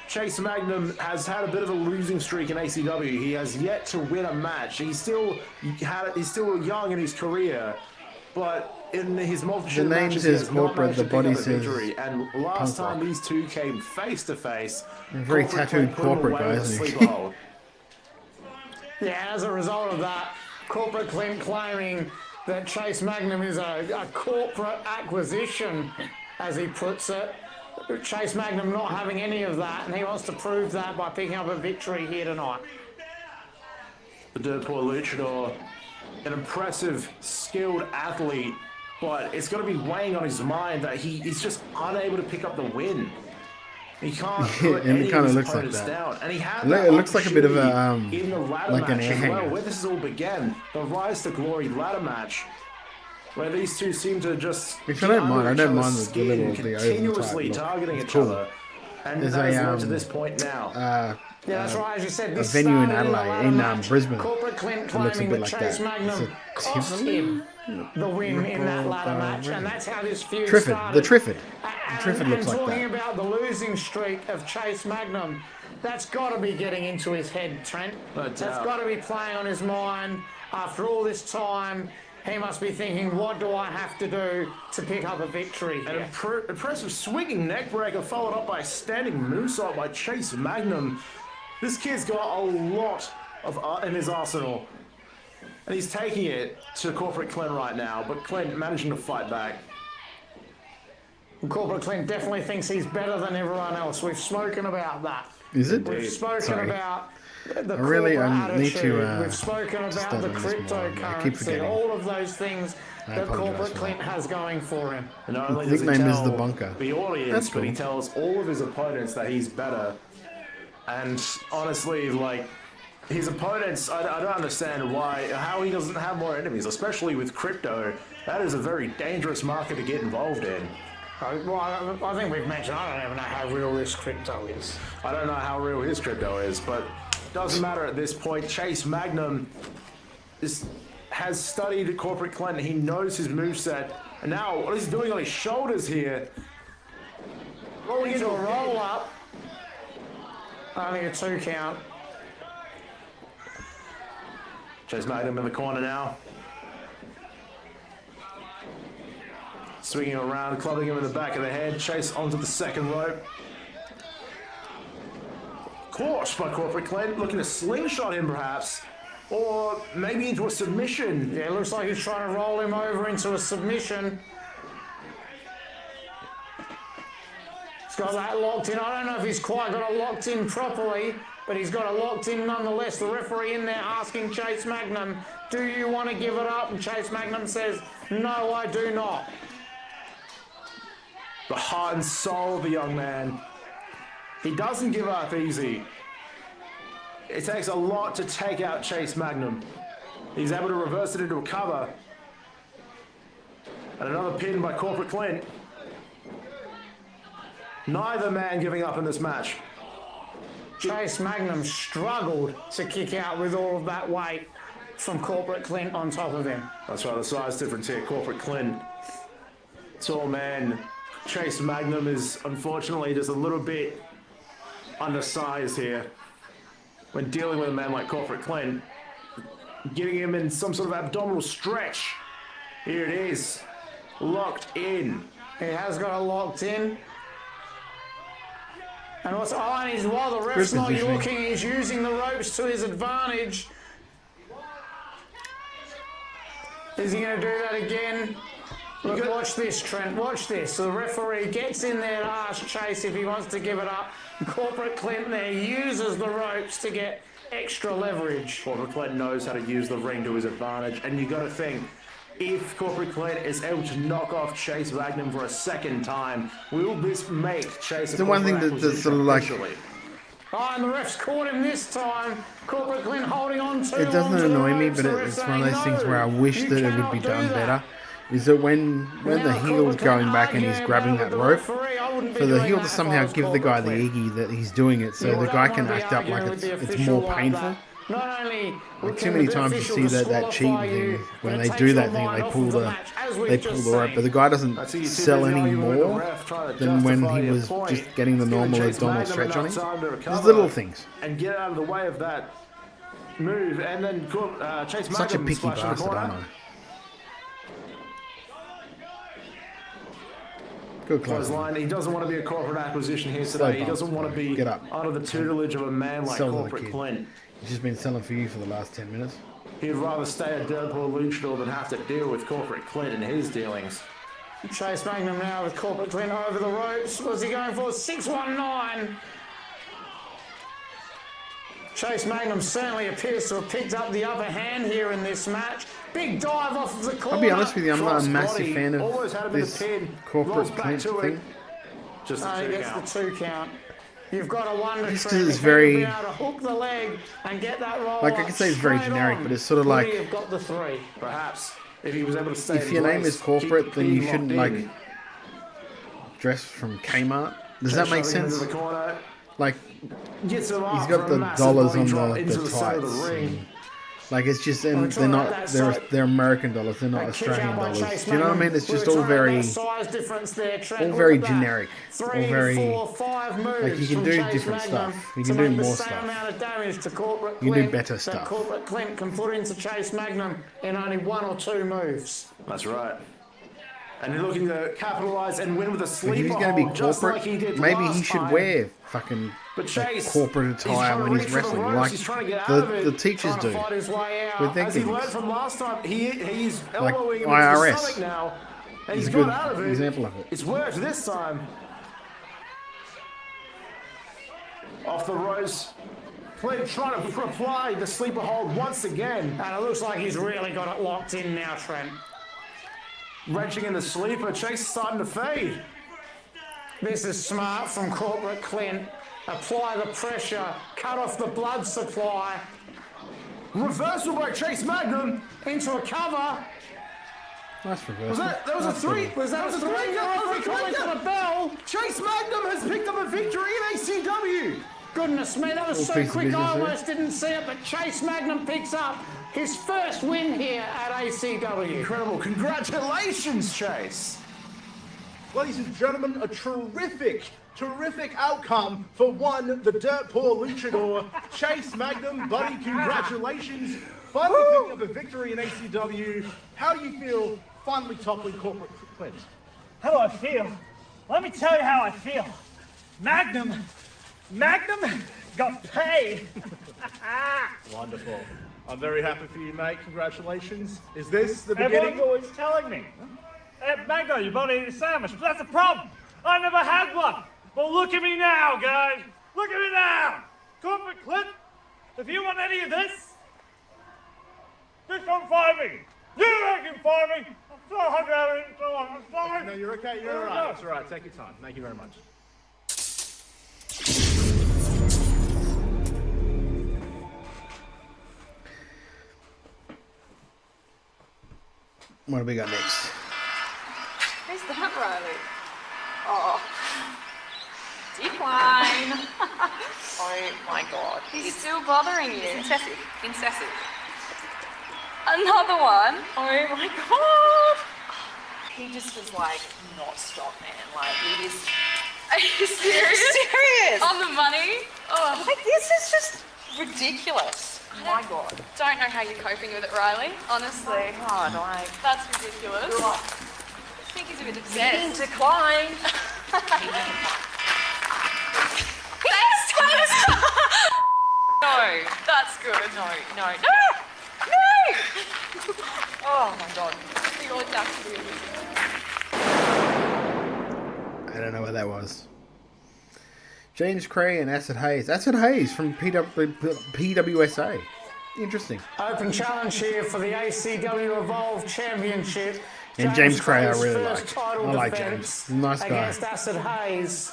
H: Chase Magnum has had a bit of a losing streak in ACW. He has yet to win a match. He's still young in his career, but in his multitude of matches, he has not managed to pick up a victory. And last time these two came face to face,
B: very tattooed corporate guys.
C: Yeah, as a result of that, Corporate Clint claiming that Chase Magnum is a corporate acquisition, as he puts it. Chase Magnum not having any of that, and he wants to prove that by picking up a victory here tonight.
H: The dirt poor luchador, an impressive, skilled athlete, but it's got to be weighing on his mind that he's just unable to pick up the win. He can't put
B: and
H: any
B: it kind
H: of
B: of
H: his
B: looks like
H: opponents
B: that.
H: down. And he had
B: It
H: that
B: looks like a bit of a
H: opportunity in the ladder
B: like an
H: match
B: air
H: as
B: hanger.
H: well, where this all began, the Rise to Glory ladder match, where these two seem to just
B: Which I don't mind. I don't mind the
H: skin,
B: little
H: continuously
B: the oval type look.
H: targeting
B: It's
H: each
B: cool.
H: other. And
B: There's
H: that has
B: a
H: led to this point now.
C: Yeah, that's right. As you said, this
B: venue in
C: started
B: Adelaide,
C: the ladder match.
B: Brisbane.
C: Corporate Clint
B: It looks a
C: claiming
B: bit
C: that
B: like
C: Chase
B: that.
C: Magnum
B: Is it
C: cost
B: Tivoli?
C: him the win in that ladder match, and that's how this feud
B: Triffid,
C: started.
B: the Triffid.
C: And,
B: Triffid looks like
C: talking
B: that.
C: about the losing streak of Chase Magnum, that's got to be getting into his head, Trent. That's got to be playing on his mind. After all this time, he must be thinking, what do I have to do to pick up a victory
H: An
C: here?
H: impressive swinging neckbreaker followed up by a standing moonsault by Chase Magnum. This kid's got a lot in his arsenal, and he's taking it to Corporate Clint right now, but Clint managing to fight back.
C: Corporate Clint definitely thinks he's better than everyone else. We've spoken about that.
B: Is it?
C: We've spoken
B: Sorry.
C: about the
B: I really
C: corporate
B: need to,
C: attitude. We've spoken about
B: study
C: the
B: this more. I keep
C: cryptocurrency,
B: forgetting.
C: all of those things that
B: apologise
C: Corporate
B: for
C: Clint
B: that.
C: has going for him.
H: And not only
B: His
H: does he
B: nickname is
H: tell
B: the Bunker.
H: the audience,
B: That's
H: but he
B: cool.
H: tells all of his opponents that he's better. And honestly, like, his opponents, I don't understand how he doesn't have more enemies, especially with crypto. That is a very dangerous market to get involved in.
C: Well, I think we've mentioned, I don't even know how real this crypto is.
H: I don't know how real his crypto is, but doesn't matter at this point. Chase Magnum has studied Corporate Clint. He knows his moveset. And now, what he's doing on his shoulders here, rolling into a roll up.
C: Only a 2 count.
H: Chase Magnum in the corner now. Swinging around, clubbing him in the back of the head. Chase onto the second rope. Caught by Corporate Clint, looking to slingshot him perhaps. Or maybe into a submission.
C: Yeah, it looks like he's trying to roll him over into a submission. He's got that locked in. I don't know if he's quite got it locked in properly, but he's got it locked in nonetheless. The referee in there asking Chase Magnum, do you want to give it up? And Chase Magnum says, no, I do not.
H: The heart and soul of the young man. He doesn't give up easy. It takes a lot to take out Chase Magnum. He's able to reverse it into a cover. And another pin by Corporate Clint. Neither man giving up in this match.
C: Chase Magnum struggled to kick out with all of that weight from Corporate Clint on top of him.
H: That's right, the size difference here. Corporate Clint, tall man. Chase Magnum is unfortunately just a little bit undersized here. When dealing with a man like Corporate Clint, getting him in some sort of abdominal stretch. Here it is, locked in.
C: He has got it locked in. And what's odd is while the ref's not looking, he's using the ropes to his advantage. Is he going to do that again? Look, watch this, Trent. Watch this. So the referee gets in there to ask Chase if he wants to give it up. Corporate Clint there uses the ropes to get extra leverage.
H: Corporate Clint knows how to use the ring to his advantage. And you got to think, if Corporate Clint is able to knock off Chase Magnum for a second time, will this make Chase a
B: the one thing that's sort of like...
C: Oh, and the ref's caught him this time. Corporate Clint holding on too long.
B: It doesn't annoy me, but it's one of those things where I wish that it would be done better. Is that when the heel's going back and he's grabbing that rope, for the heel to somehow give the guy the iggy that he's doing it, so the guy can act up like it's more painful. Like too many times you see that cheating thing when they do that thing, they pull the rope, but the guy doesn't sell any more than when he was just getting the normal abdominal stretch on him. There's little things.
H: And get out of the way of that move, and then Chase Magnum
B: such a picky bastard, aren't I? Good
H: clothesline. He doesn't want to be a corporate acquisition here today. He doesn't want to be under the tutelage of a man like Corporate Clint.
B: He's just been selling for you for the last 10 minutes.
H: He'd rather stay a dirt poor luchador than have to deal with Corporate Clint and his dealings.
C: Chase Magnum now with Corporate Clint over the ropes. What's he going for? 619. Chase Magnum certainly appears to have picked up the upper hand here in this match. Big dive off of the corner.
B: I'll be honest with you, I'm not a massive fan of this Corporate Clint thing.
C: Just he gets the 2 count. You've got to wonder
B: if it's very,
C: to hook the leg and get that roll
B: like I can say it's very generic, but it's sort of like,
C: you've got the 3.
H: Perhaps if he was able to stay
B: if your name is Corporate, then you shouldn't like dress from Kmart. Does that make sense? Like he's got the dollars on the tights. Like it's just, and they're American dollars, they're not Australian dollars. Do you know what I mean? It's just all very generic, all very, like you can do different stuff, you can do more stuff, you can do better stuff.
C: Corporate Clint can put into Chase Magnum in only 1 or 2 moves.
H: That's right. And he's looking to capitalise and win with a sleeper.
B: If he's going to be corporate, maybe he should wear fucking corporate attire when he's wrestling, like the teachers do with their gimmicks.
H: From last time, he's
B: like
H: elbowing him
B: IRS.
H: Now, and
B: he's a good example of it.
H: It's worked this time. Off the ropes. Clint trying to apply the sleeper hold once again.
C: And it looks like he's really got it locked in now, Trent.
H: Wrenching in the sleeper, Chase is starting to fade.
C: This is smart from Corporate Clint. Apply the pressure, cut off the blood supply.
H: Reversal by Chase Magnum
C: into a cover.
B: Nice reversal.
H: Was that was a 3?
C: Was that a 3? Calling for the bell.
H: Chase Magnum has picked up a victory in ACW.
C: Goodness me, that was so quick I almost didn't see it, but Chase Magnum picks up his first win here at ACW.
H: Incredible. Congratulations, Chase.
F: Ladies and gentlemen, a terrific outcome for the dirt poor luchador, Chase Magnum. Buddy, congratulations. Finally picking up a victory in ACW. How do you feel finally toppling Corporate Clint?
I: How do I feel? Let me tell you how I feel. Magnum got paid.
F: Wonderful. I'm very happy for you, mate. Congratulations. Is this the beginning?
I: Everyone's always telling me, Magnum, you're about to eat a sandwich, but that's a problem. I never had one. Well, look at me now, guys. Look at me now. Corporate Clint, if you want any of this, just come find me. You can find me. I'm so hungry out of it. I'm sorry.
F: No, you're okay. You're all right. It's all right. Take your time. Thank you very much.
B: What do we got next?
D: Who's that road? Oh. Decline.
J: Oh my god.
K: He's still bothering you.
J: It's incessive. Incessive.
K: Another one.
J: Oh my god. He just was like, not stop, man. Like, it is...
K: Are you serious?
J: Serious.
K: On the money? Oh,
J: Like, this is just ridiculous. My god.
K: don't know how you're coping with it, Riley. Honestly.
J: God, like...
K: That's ridiculous. I think he's a bit
J: Meeting
K: obsessed.
J: decline. No.
K: That's good.
J: No. Oh my god.
K: The audacity of it.
B: I don't know what that was. James Cray and Acid Hayes. Acid Hayes from PWSA. Interesting.
C: Open challenge here for the ACW Evolve Championship.
B: And James Cray I really
C: first
B: like.
C: title
B: I like
C: defense
B: James. Nice guy.
C: against Acid Hayes.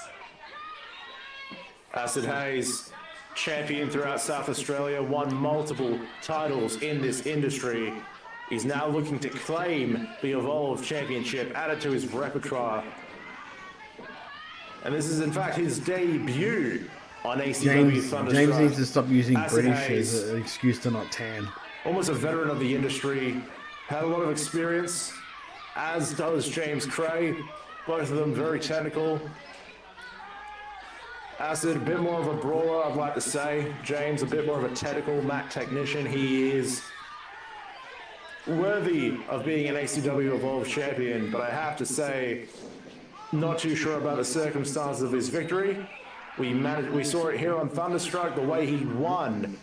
H: Acid Hayes, champion throughout South Australia, won multiple titles in this industry. He's now looking to claim the Evolve Championship, add it to his repertoire. And this is in fact his debut on ACW Thunderstruck.
B: James needs to stop using
H: Acid
B: British
H: Hayes,
B: as an excuse to not tan.
H: almost a veteran of the industry, had a lot of experience, as does James Cray. Both of them very technical. Acid, a bit more of a brawler, I'd like to say. James, a bit more of a technical mat technician. He is worthy of being an ACW Evolve champion, but I have to say, not too sure about the circumstances of his victory. We saw it here on Thunderstruck, the way he won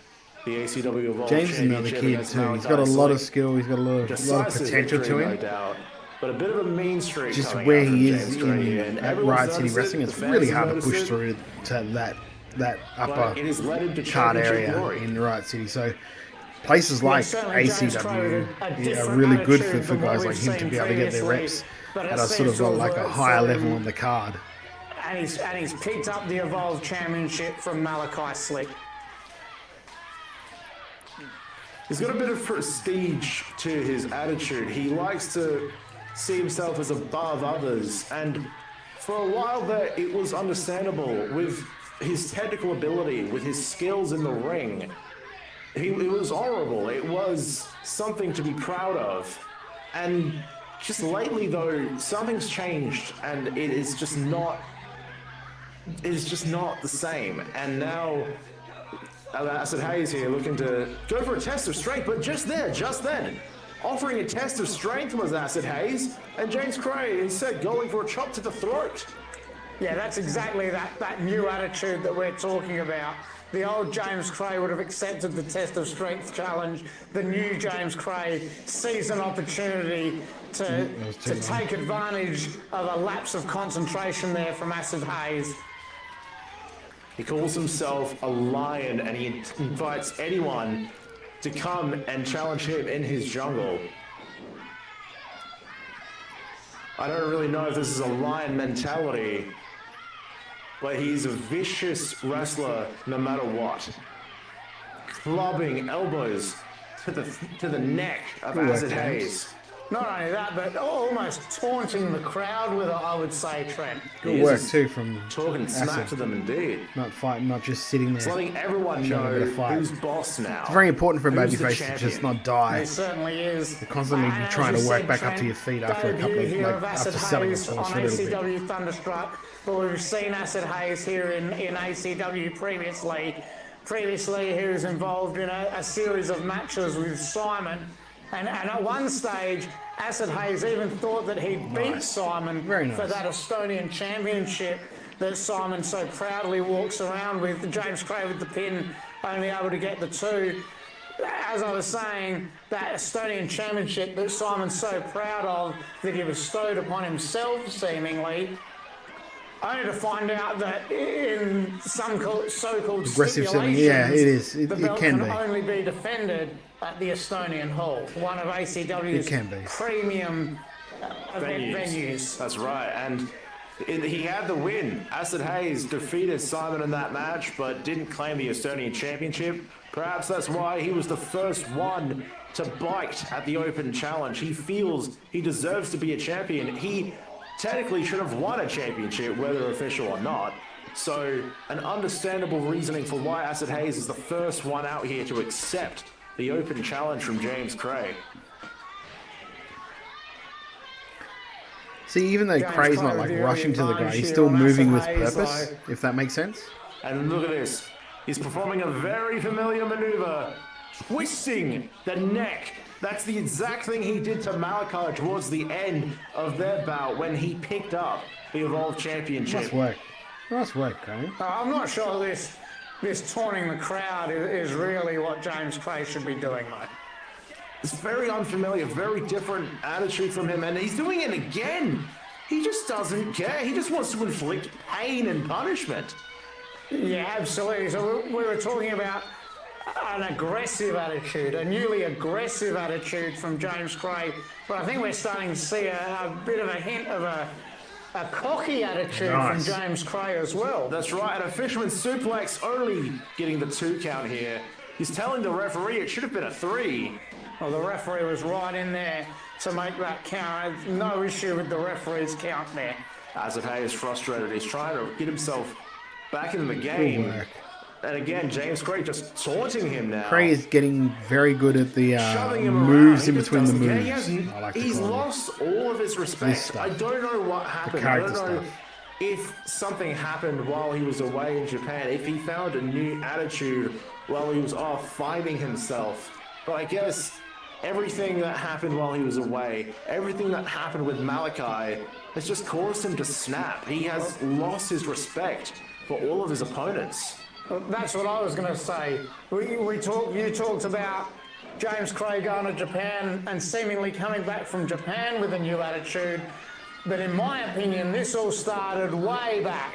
H: the ACW Evolve
B: James is another
H: championship
B: kid
H: against
B: too. He's
H: Malachi
B: got a lot of
H: Slick.
B: skill. He's got a lot of
H: Decisive
B: potential to
H: victory,
B: him.
H: no doubt. But a bit of a mean streak
B: Just
H: coming
B: where
H: out from
B: he is
H: James Cray here, and
B: at
H: everyone's
B: Riot City
H: noticed it,
B: Wrestling,
H: the
B: it's
H: fans
B: really
H: have
B: hard to
H: noticed
B: push
H: it,
B: through to that
H: but
B: upper
H: it has led him to
B: card
H: championship
B: area
H: glory.
B: in Riot City. So places like
C: certainly James Cray
B: ACW
C: with a
B: are
C: different
B: really good
C: attitude
B: for
C: than what
B: guys like
C: we've
B: him to
C: seen
B: be able to get their
C: previously,
B: reps
C: but it
B: at a sort
C: seems
B: of
C: to have
B: like a
C: worked
B: higher
C: for
B: level
C: him.
B: on the card.
C: And he's picked up the Evolve Championship from Malachi Slick.
H: He's got a bit of prestige to his attitude. He likes to see himself as above others, and for a while there, it was understandable with his technical ability, with his skills in the ring. It was honorable. It was something to be proud of. And just lately, though, something's changed, and it is just not the same. And now Acid Hayes here looking to go for a test of strength, but just then, offering a test of strength was Acid Hayes, and James Cray instead going for a chop to the throat.
C: Yeah, that's exactly that new attitude that we're talking about. The old James Cray would have accepted the test of strength challenge. The new James Cray sees an opportunity to take advantage of a lapse of concentration there from Acid Hayes.
H: He calls himself a lion, and he invites anyone to come and challenge him in his jungle. I don't really know if this is a lion mentality, but he's a vicious wrestler no matter what. Clubbing elbows to the neck of Acid Hayes.
C: Not only that, but almost taunting the crowd with it, I would say, Trent.
B: Good work too from
H: Talking smack
B: Acid.
H: to them indeed.
B: Not fighting, not just sitting
H: It's
B: there.
H: letting everyone
B: Showing a
H: know
B: bit of fight.
H: who's boss now.
B: It's very important for a
H: Who's the
B: babyface to
H: champion.
B: just not die.
C: It certainly is.
B: You're constantly
C: And as
B: trying
C: you
B: to work
C: said,
B: back up
C: Trent,
B: to your feet after a couple
C: debut
B: of,
C: here
B: like,
C: of
B: after
C: Acid
B: selling the
C: Hayes
B: force
C: on
B: for a little bit.
C: ACW Thunderstruck, but we've seen Acid Hayes here in ACW previously. Previously, he was involved in a series of matches with Simon, and at one stage, Acid Hayes even thought that he'd beat Simon
B: Very nice.
C: for that Estonian championship that Simon so proudly walks around with. James Cray with the pin, only able to get the two. As I was saying, that Estonian championship that Simon's so proud of that he bestowed upon himself, seemingly, only to find out that in some so-called
B: Aggressive selling,
C: stipulations,
B: yeah, it is.
C: the
B: It
C: belt
B: can
C: can
B: be.
C: only be defended at the Estonian Hall, one of ACW's
B: It can be.
C: premium event venues.
H: That's right, and he had the win. Acid Hayes defeated Simon in that match, but didn't claim the Estonian Championship. Perhaps that's why he was the first one to bite at the Open Challenge. He feels he deserves to be a champion. He technically should have won a championship, whether official or not, So, an understandable reasoning for why Acid Hayes is the first one out here to accept the open challenge from James Cray.
B: See, even though Cray's not like rushing to the ground, he's still moving with purpose, if that makes sense.
H: And look at this. He's performing a very familiar maneuver, twisting the neck. That's the exact thing he did to Malachi towards the end of their bout when he picked up the Evolve Championship.
B: Nice work. Nice work, Cray.
C: I'm not sure this taunting the crowd is really what James Cray should be doing, mate.
H: It's very unfamiliar, very different attitude from him, and he's doing it again. He just doesn't care. He just wants to inflict pain and punishment.
C: Yeah, absolutely. So we were talking about an aggressive attitude, a newly aggressive attitude from James Cray, but I think we're starting to see a bit of a hint of a cocky attitude from James Cray as well.
H: That's right, and a fisherman suplex only getting the 2 count here. He's telling the referee it should have been a 3.
C: Well, the referee was right in there to make that count. No issue with the referee's count there.
H: Acid Hayes is frustrated. He's trying to get himself back into the game. And again, James Cray just taunting him now.
B: Cray is getting very good at the moves in between the moves.
H: He's lost all of his respect. I don't know what happened. I don't know if something happened while he was away in Japan, if he found a new attitude while he was off finding himself. But I guess everything that happened while he was away, everything that happened with Malachi has just caused him to snap. He has lost his respect for all of his opponents.
C: That's what I was going to say. You talked about James Cray going to Japan and seemingly coming back from Japan with a new attitude. But in my opinion, this all started way back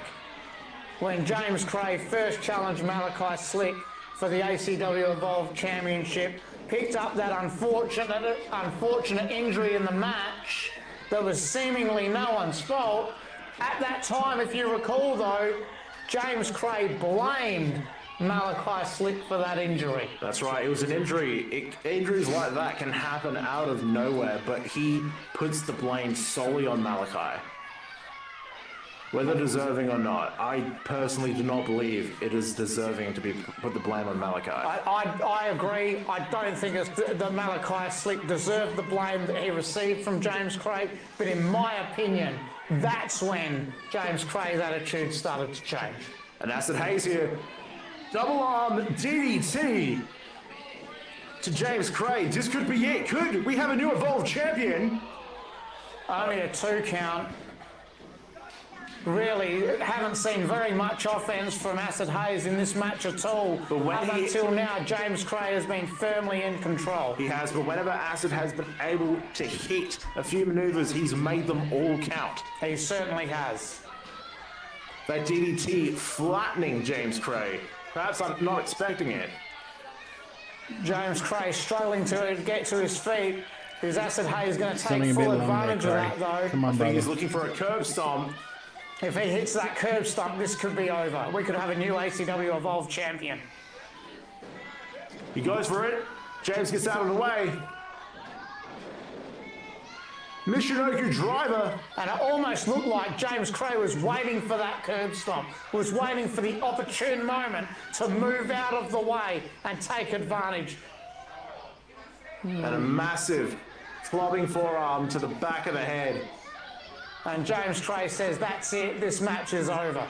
C: when James Cray first challenged Malachi Slick for the ACW Evolve Championship, picked up that unfortunate injury in the match that was seemingly no one's fault. At that time, if you recall though, James Cray blamed Malachi Slick for that injury.
H: That's right, it was an injury. Injuries like that can happen out of nowhere, but he puts the blame solely on Malachi. Whether deserving or not, I personally do not believe it is deserving to be put the blame on Malachi.
C: I agree. I don't think that Malachi Slick deserved the blame that he received from James Cray, but in my opinion, that's when James Cray's attitude started to change.
H: And Acid Hayes here. Double arm DDT to James Cray. This could be it. Could we have a new Evolve champion?
C: Only a 2 count. Really, haven't seen very much offense from Acid Hayes in this match at all. But until now, James Cray has been firmly in control.
H: He has, but whenever Acid has been able to hit a few maneuvers, he's made them all count.
C: He certainly has.
H: That DDT flattening James Cray. Perhaps I'm not expecting it.
C: James Cray struggling to get to his feet. Is Acid Hayes going to take full advantage of that, though?
B: Come on,
H: I think he's looking for a curb stomp.
C: If he hits that curb stomp, this could be over. We could have a new ACW Evolve champion.
H: He goes for it. James gets out of the way. Michinoku driver.
C: And it almost looked like James Cray was waiting for that curb stomp, was waiting for the opportune moment to move out of the way and take advantage.
H: And a massive clubbing forearm to the back of the head.
C: And James Cray says, that's it, this match is over.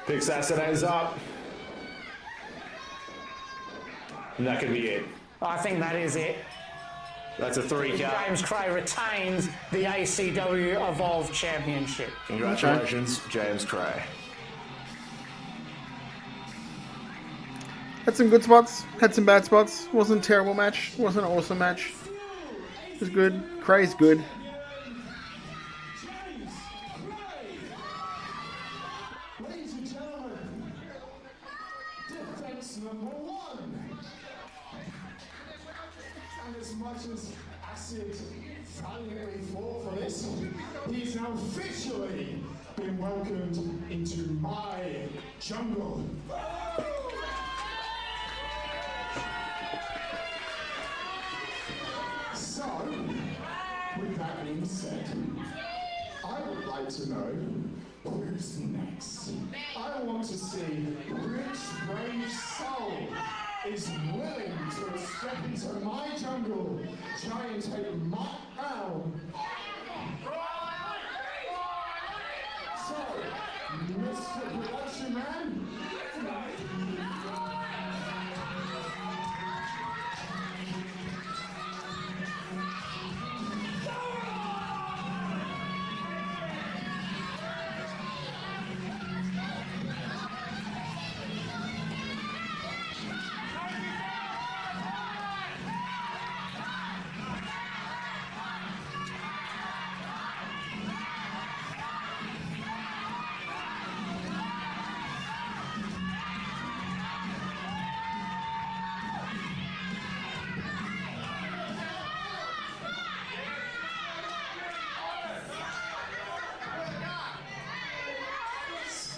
H: Picks Acid Hayes up. And that could be it.
C: I think that is it.
H: That's a 3 count.
C: James Cray retains the ACW Evolve Championship.
H: Congratulations, James Cray.
B: Had some good spots, had some bad spots. Wasn't a terrible match, wasn't an awesome match. It was good. Cray's good.
L: Ladies and gentlemen, defense number 1. And as much as Acid valiantly fought for this, he's now officially been welcomed into my jungle. So, with that being said, like to know who's next. I want to see which brave soul is willing to step into my jungle, try and take my crown. So, Mr. Production Man,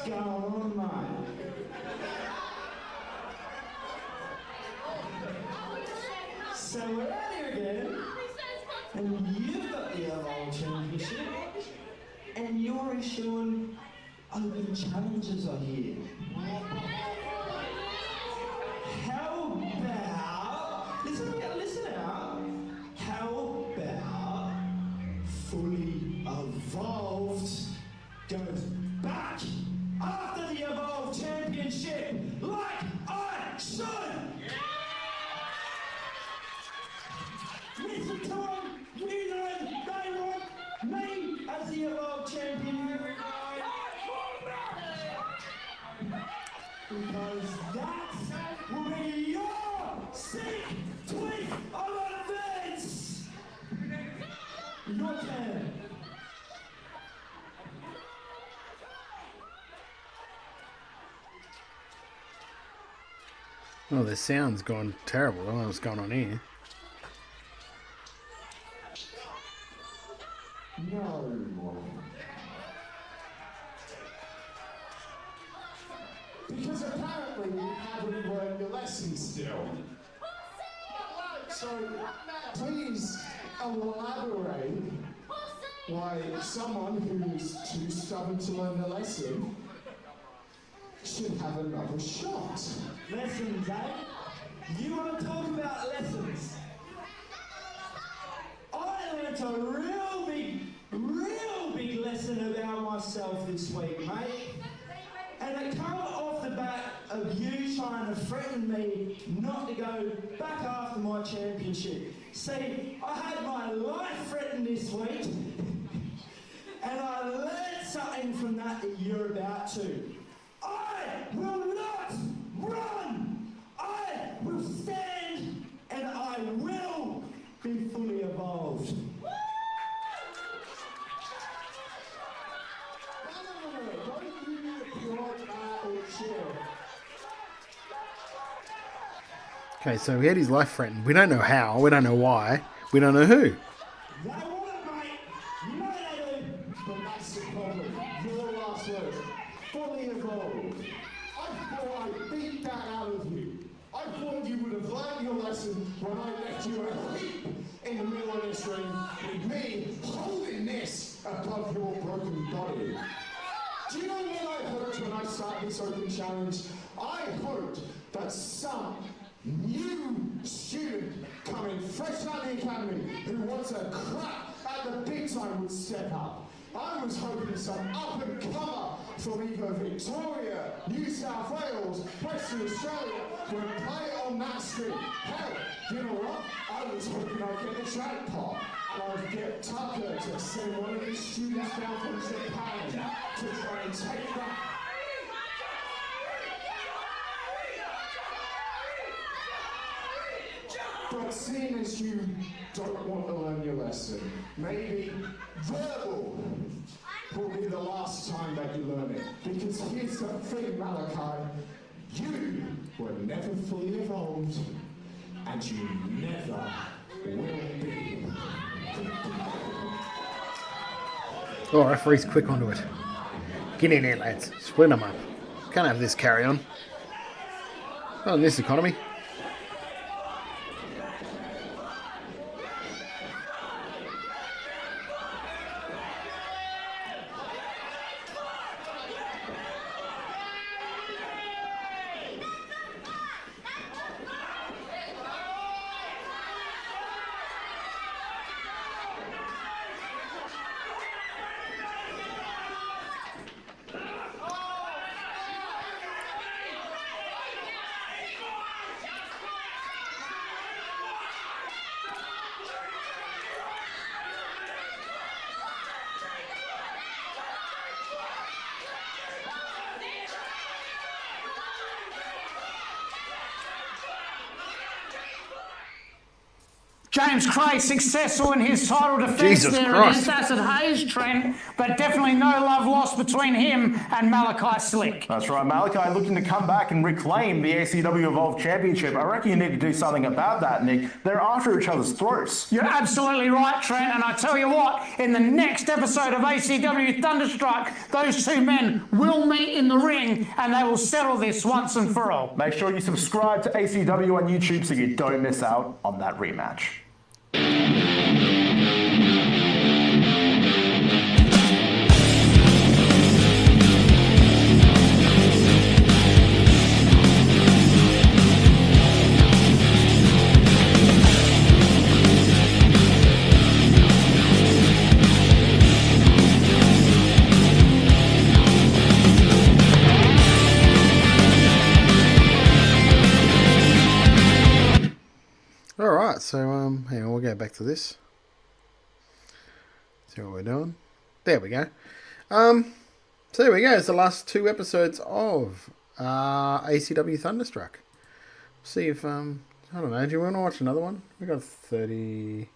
L: go on, mate. So we're out here again, and you've got the Adelaide Championship, and you're issuing open challenges, I hear. How about, listen out, how about fully evolved goes back after the Evolved Championship like I should! Listen to them! You know they want me as the Evolved Champion every night! Because that will be your sick tweak of events! Your turn!
B: Oh, the sound's gone terrible. I don't know what's going on here.
L: No. Because apparently you haven't learned your lesson still. So please elaborate why someone who's too stubborn to learn the lesson should have another shot. Lessons, eh? You want to talk about lessons? I learned a real big lesson about myself this week, mate. And it comes off the back of you trying to threaten me not to go back after my championship. See, I had my life threatened this week, and I learned something from that you're about to. I will not run! I will stand, and I will be fully evolved.
B: Okay, so he had his life threatened. We don't know how, we don't know why, we don't know who.
L: They want it, mate. You know they do. But that's the problem. Your last words. Fully evolved. I thought I beat that out of you. I thought you would have learned your lesson when I left you a heap in the middle of this ring with me holding this above your broken body. Do you know what I hoped when I started this open challenge? I hoped that some new student coming fresh out of the academy who wants a crack at the big time would step up. I was hoping some up-and-comer from either Victoria, New South Wales, Western Australia would play on that street. Hell, you know what? I was hoping I'd get the jackpot and I'd get Tucker to send one of his students down from Japan to try and take that. But seeing as you don't want to learn your lesson, maybe verbal will be the last time that you learn it. Because here's the thing, Malachi, you were never fully evolved, and you never will be.
B: Oh, referee's quick onto it. Get in there, lads. Split them up. Can't have this carry on. Not in this economy.
C: James Cray successful in his title defence
B: Jesus
C: there
B: Christ.
C: against Acid Hayes, Trent, but definitely no love lost between him and Malachi Slick.
E: That's right, Malachi looking to come back and reclaim the ACW Evolve Championship. I reckon you need to do something about that, Nick. They're after each other's throats.
C: You're absolutely right, Trent, and I tell you what, in the next episode of ACW Thunderstruck, those two men will meet in the ring and they will settle this once and for all.
E: Make sure you subscribe to ACW on YouTube so you don't miss out on that rematch.
B: Alright, so hang on, we'll go back to this. See what we're doing. There we go. So there we go. It's the last 2 episodes of ACW Thunderstruck. See if I don't know, do you want to watch another one? We got 35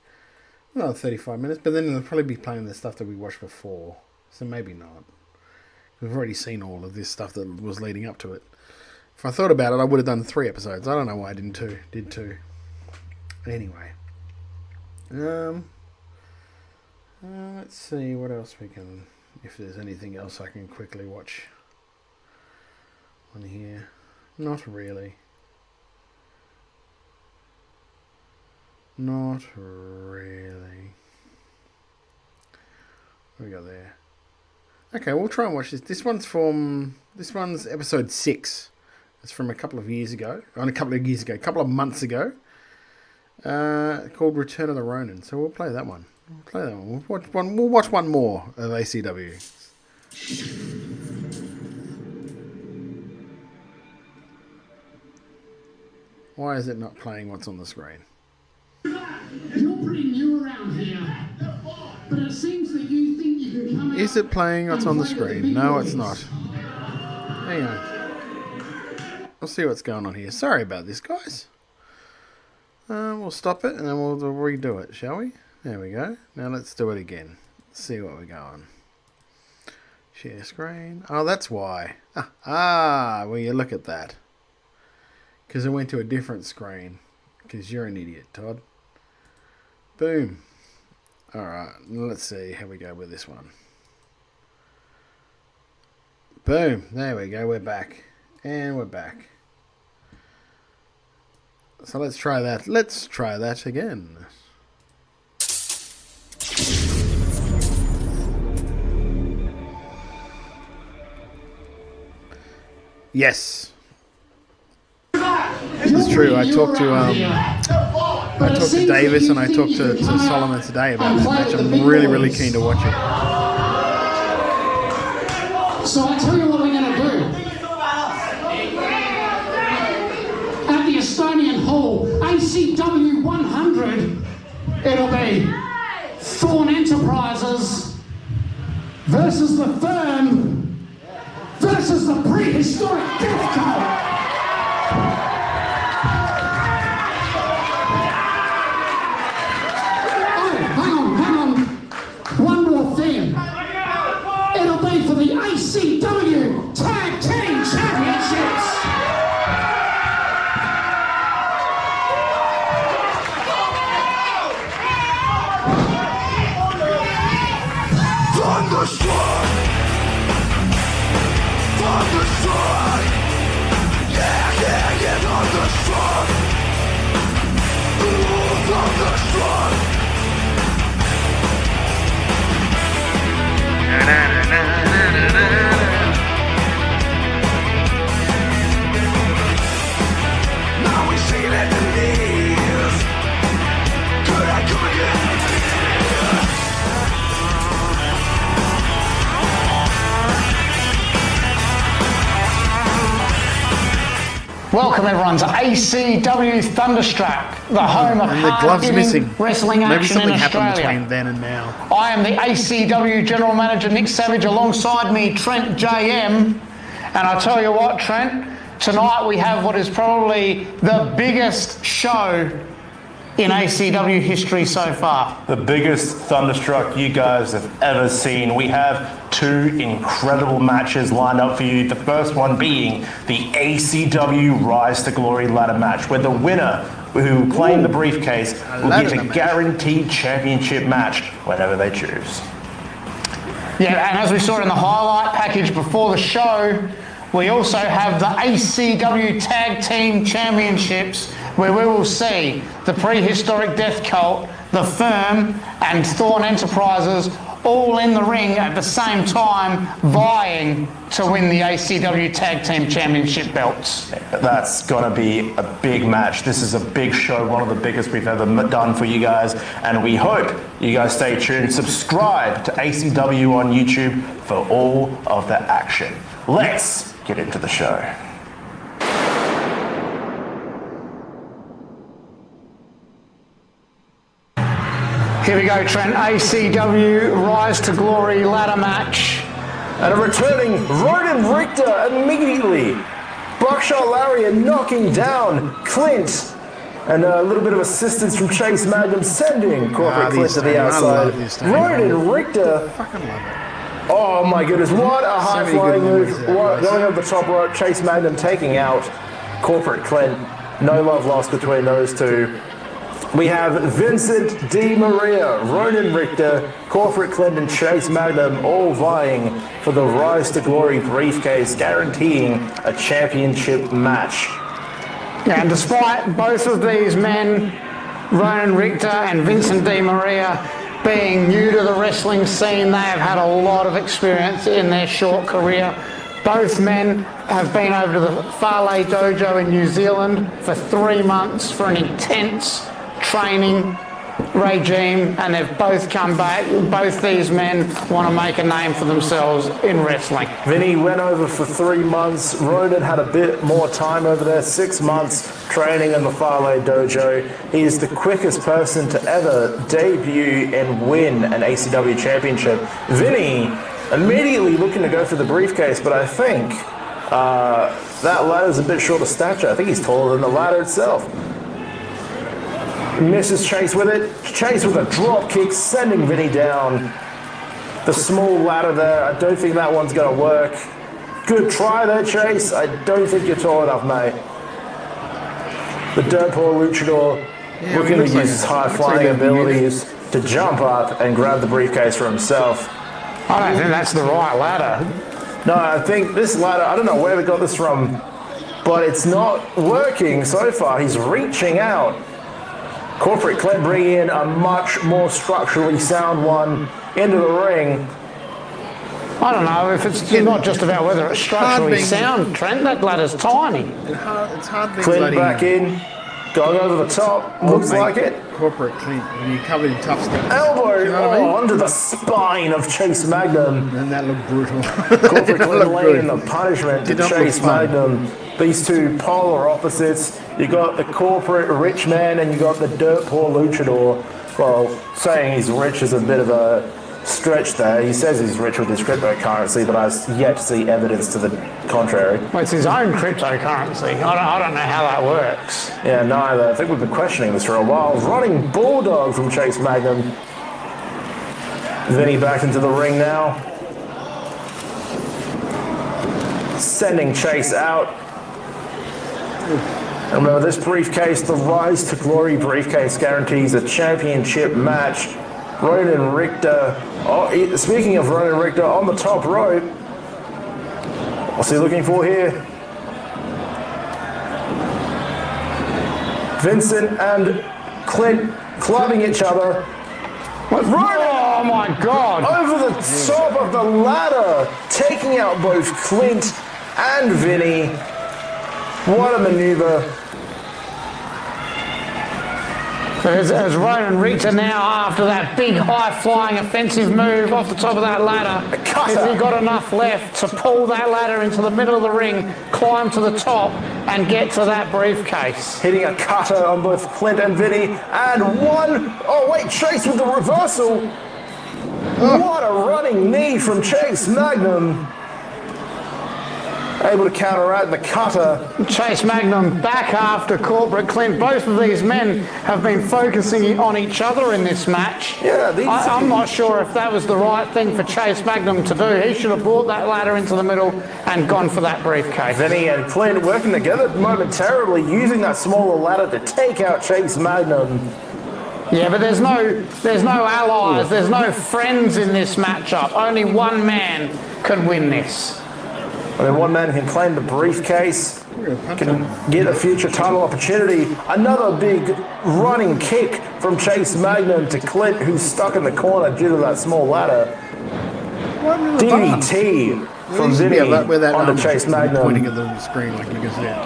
B: minutes, but then they'll probably be playing the stuff that we watched before. So maybe not. We've already seen all of this stuff that was leading up to it. If I thought about it, I would have done 3 episodes. I don't know why I did 2. Anyway, let's see what else we can, if there's anything else I can quickly watch on here. Not really. Not really. What do we got there? Okay, we'll try and watch this. This one's episode 6. It's from a couple of months ago. Called Return of the Ronin. So we'll play that one. We'll watch one more of ACW. Why is it not playing what's on the screen?
L: You're pretty new around here, but it seems that you think you can come out.
B: Is it playing what's on the screen? No, it's not. Hang on. We'll see what's going on here. Sorry about this, guys. We'll stop it and then we'll redo it, shall we? There we go. Now let's do it again. Let's see what we're going. Share screen. Oh, that's why. Well, you look at that. Because it went to a different screen. Because you're an idiot, Todd. Boom. Alright, let's see how we go with this one. Boom. There we go. We're back. And we're back. So let's try that. Let's try that again. Yes. It's true. I talked to Davis and I talked to Solomon today about that match. I'm really, really keen to watch it.
C: So I tell you what we're going to do. At the Estonian Hall, ACW 100, it'll be Thorn Enterprises versus the Firm versus the Prehistoric Death Cult. For the ACW Tag Team Championships.
A: Thunderstruck! Thunderstruck! Yeah, Thunderstruck! Ooh, Thunderstruck! Now we sing it at the knees. Could I come again?
C: Welcome everyone to ACW Thunderstruck, the home of hard-hitting wrestling
B: Maybe
C: action in
B: something happened
C: Australia.
B: between then and now.
C: I am the ACW General Manager Nick Savage, alongside me Trent JM, and I tell you what, Trent, tonight we have what is probably the biggest show in ACW history so far.
H: The biggest thunderstruck you guys have ever seen. We have two incredible matches lined up for you. The first one being the ACW Rise to Glory ladder match, where the winner who claimed the briefcase will get a guaranteed championship match whenever they choose.
C: Yeah, and as we saw in the highlight package before the show, we also have the ACW Tag Team Championships, where we will see the Prehistoric Death Cult, the Firm, and Thorn Enterprises all in the ring at the same time, vying to win the ACW Tag Team Championship belts.
H: That's going to be a big match. This is a big show, one of the biggest we've ever done for you guys, and we hope you guys stay tuned. Subscribe to ACW on YouTube for all of the action. Let's get into the show.
C: Here we go, Trent. ACW Rise to Glory ladder match.
H: And a returning Roden Richter immediately. Buckshot Lariat knocking down Clint. And a little bit of assistance from Chase Magnum sending Corporate Clint to the outside. Roden Richter.
B: Fucking love it.
H: Oh my goodness, what a high flying move. Going up the top rope, Chase Magnum taking out Corporate Clint. No love lost between those two. We have Vincent Di Maria, Ronan Richter, Corporate Clint, and Chase Magnum all vying for the Rise to Glory briefcase, guaranteeing a championship match.
C: Yeah, and despite both of these men, Ronan Richter and Vincent Di Maria, being new to the wrestling scene, they have had a lot of experience in their short career. Both men have been over to the Farley Dojo in New Zealand for 3 months for an intense training regime, and they've both come back. Both these men want to make a name for themselves in wrestling.
H: Vinny went over for 3 months. Ronan had a bit more time over there, 6 months training in the Farley Dojo. He is the quickest person to ever debut and win an ACW championship. Vinny immediately looking to go for the briefcase, but I think that ladder's a bit short of stature. I think he's taller than the ladder itself. Misses Chase with it. Chase with a drop kick, sending Vinny down. The small ladder there, I don't think that one's going to work. Good try there, Chase. I don't think you're tall enough, mate. The Dirt Poor Luchador looking to use his high-flying abilities to jump up and grab the briefcase for himself.
C: I don't think that's the right ladder.
H: No, I think this ladder, I don't know where we got this from, but it's not working so far. He's reaching out. Corporate Clint bringing in a much more structurally sound one into the ring.
C: I don't know if it's not just about whether it's structurally sound, Trent. That ladder's tiny.
B: It's hard being
H: Clint back in, going over the top. Looks like it.
B: Corporate Clint, when you covered in tough stuff.
H: Elbow onto the spine of Chase Magnum.
B: And that looked brutal.
H: Corporate Clint laying the punishment to Chase Magnum. These two polar opposites. You got the corporate rich man and you got the dirt poor luchador. Well, saying he's rich is a bit of a stretch there. He says he's rich with his cryptocurrency, but I've yet to see evidence to the contrary.
C: Well, it's his own cryptocurrency. I don't know how that works.
H: Yeah, neither. I think we've been questioning this for a while. Running bulldog from Chase Magnum. Vinny back into the ring now. Sending Chase out. And remember, this briefcase, the Rise to Glory briefcase, guarantees a championship match. Ronan Richter, speaking of Ronan Richter, on the top rope. What's he looking for here? Vincent and Clint clubbing each other. Ronan,
C: oh my God!
H: Over the top of the ladder, taking out both Clint and Vinny. What a maneuver.
C: As Ronan Richter now, after that big high-flying offensive move off the top of that ladder, has he got enough left to pull that ladder into the middle of the ring, climb to the top, and get to that briefcase?
H: Hitting a cutter on both Clint and Vinny, and Chase with the reversal. What a running knee from Chase Magnum. able to counteract the cutter.
C: Chase Magnum back after Corporate Clint. Both of these men have been focusing on each other in this match.
H: Yeah,
C: I'm not sure if that was the right thing for Chase Magnum to do. He should have brought that ladder into the middle and gone for that briefcase.
H: Vinny and Clint working together momentarily, using that smaller ladder to take out Chase Magnum.
C: Yeah, but there's no allies, there's no friends in this matchup. Only one man can win this.
H: I mean, one man can claim the briefcase, can get a future title opportunity. Another big running kick from Chase Magnum to Clint, who's stuck in the corner due to that small ladder. DDT from Vinny onto Chase Magnum.
B: Pointing at the screen like you can see it.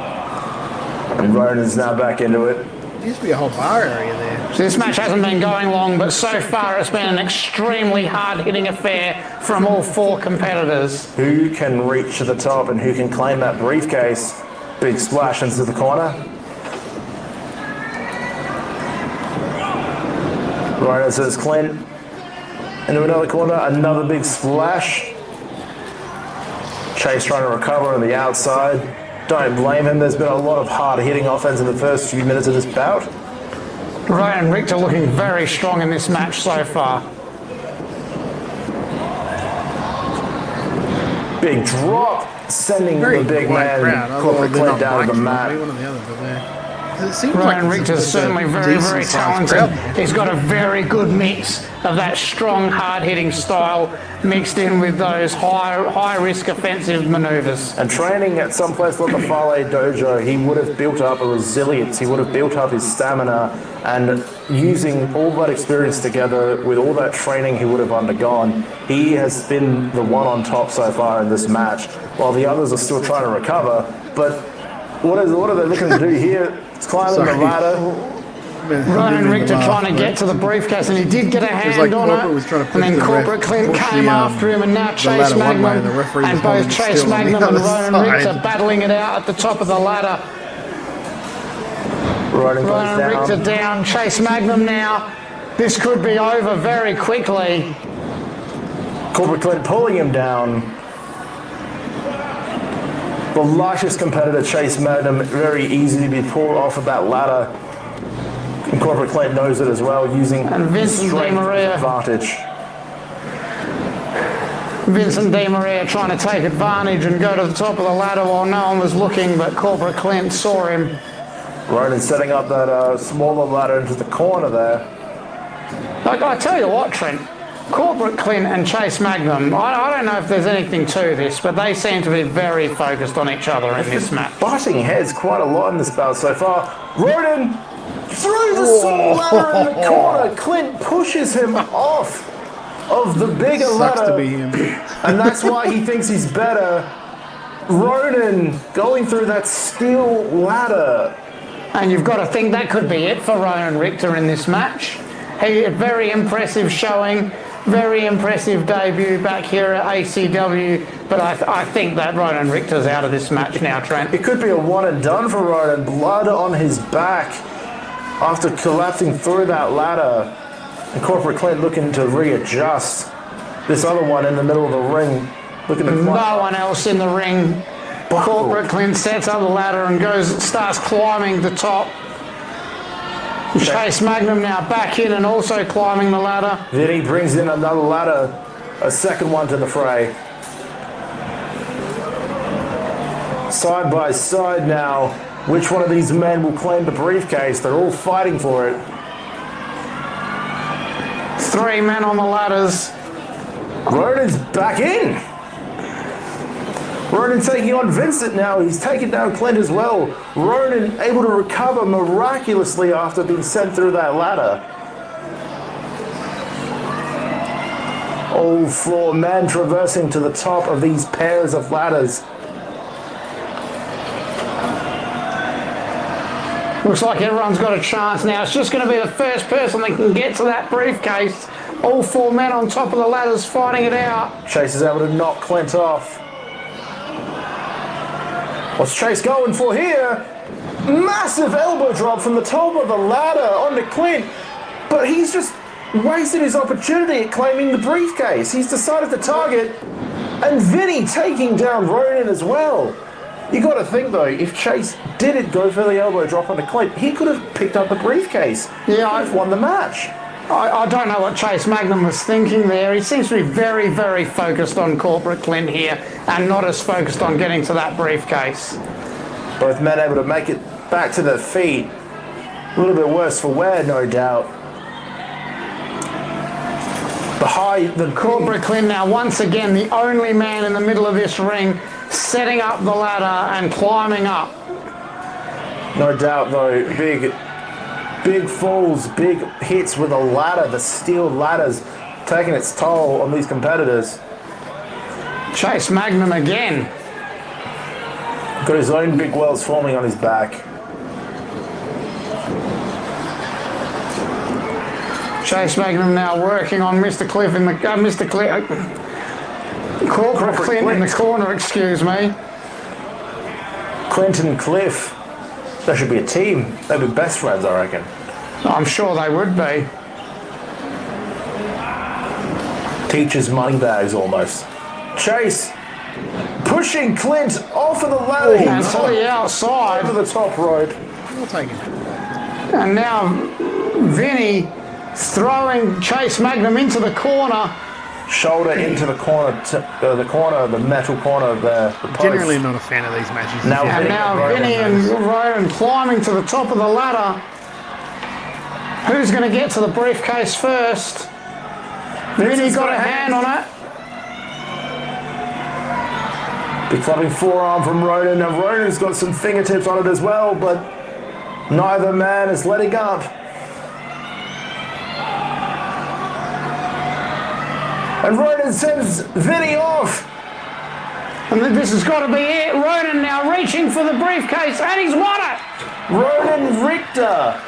H: And Ronan's now back into it.
B: There used to be a whole bar area there.
C: So this match hasn't been going long, but so far it's been an extremely hard-hitting affair from all four competitors.
H: Who can reach to the top and who can claim that briefcase? Big splash into the corner. Right, it says Clint. Into another corner, another big splash. Chase trying to recover on the outside. Don't blame him. There's been a lot of hard-hitting offense in the first few minutes of this bout.
C: Ryan Richter looking very strong in this match so far.
H: Big drop, sending the big man Corporate Clint down to the mat.
C: Ryan Richter's certainly very, very talented. He's got a very good mix of that strong, hard-hitting style mixed in with those high-risk offensive maneuvers.
H: And training at some place like the Fale Dojo, he would have built up a resilience. He would have built up his stamina, and using all that experience together with all that training he would have undergone, he has been the one on top so far in this match, while the others are still trying to recover. But what are they looking to do here? It's climbing the ladder.
C: Ryan Richter trying to get to the briefcase, and he did get a hand on it. And then Corporate Clint came after him, and now Chase Magnum, and both Chase Magnum and Ryan Richter battling it out at the top of the ladder. Ryan Richter down, Chase Magnum now. This could be over very quickly.
H: Corporate Clint pulling him down. The largest competitor, Chase Magnum, very easy to be pulled off of that ladder. And Corporate Clint knows it as well, using strength advantage.
C: Vincent Di Maria trying to take advantage and go to the top of the ladder while no one was looking, but Corporate Clint saw him.
H: Ronan setting up that smaller ladder into the corner there.
C: I tell you what, Trent, Corporate Clint and Chase Magnum, I don't know if there's anything to this, but they seem to be very focused on each other in this match.
H: Butting heads quite a lot in this bout so far. Ronan through the small ladder in the corner. Clint pushes him off of the bigger ladder.
B: To be him.
H: And that's why he thinks he's better. Ronan going through that steel ladder.
C: And you've got to think that could be it for Ryan Richter in this match. A very impressive showing, very impressive debut back here at ACW, but I think that Ronan Richter's out of this match now, Trent.
H: It could be a one and done for Ronan. Blood on his back after collapsing through that ladder. And Corporate Clint looking to readjust. This other one in the middle of the ring looking to climb.
C: No one else in the ring. Corporate Clint sets up the ladder and starts climbing the top. Chase Magnum now back in and also climbing the ladder.
H: Then he brings in another ladder, a second one to the fray. Side by side now, which one of these men will claim the briefcase? They're all fighting for it.
C: 3 men on the ladders.
H: Ronan's back in. Ronan taking on Vincent now. He's taken down Clint as well. Ronan able to recover miraculously after being sent through that ladder. All 4 men traversing to the top of these pairs of ladders.
C: Looks like everyone's got a chance now. It's just going to be the first person that can get to that briefcase. All 4 men on top of the ladders fighting it out.
H: Chase is able to knock Clint off. What's Chase going for here? Massive elbow drop from the top of the ladder onto Clint. But he's just wasted his opportunity at claiming the briefcase. He's decided to target And Vinny taking down Ronan as well. You got to think though, if Chase didn't go for the elbow drop on the Clint, he could have picked up the briefcase.
C: Yeah,
H: I've won the match.
C: I don't know what Chase Magnum was thinking there. He seems to be very, very focused on Corporate Clint here and not as focused on getting to that briefcase.
H: Both men able to make it back to their feet. A little bit worse for wear, no doubt. The
C: Corporate Clint now once again the only man in the middle of this ring, setting up the ladder and climbing up.
H: No doubt though, big falls, big hits with a ladder, the steel ladders taking its toll on these competitors.
C: Chase Magnum again.
H: Got his own big wells forming on his back.
C: Chase Magnum now working on Mr. Cliff in the Corporate Clint in the corner, excuse me.
H: Clint and Cliff, they should be a team. They'd be best friends, I reckon.
C: I'm sure they would be.
H: Teachers' money bags almost. Chase pushing Clint off of the ladder.
C: And to the outside.
H: To the top rope.
B: I'll take it.
C: And now Vinny throwing Chase Magnum into the corner.
H: Shoulder into the corner, the metal corner there.
B: Generally not a fan of these matches.
C: Now Vinny and Ronan climbing to the top of the ladder. Who's going to get to the briefcase first? Vinny got a hand on it.
H: Big clubbing forearm from Ronan. Now Ronan's got some fingertips on it as well, but neither man is letting up. And Ronan sends Vinny off.
C: And this has got to be it. Ronan now reaching for the briefcase, and he's won it.
H: Ronan Richter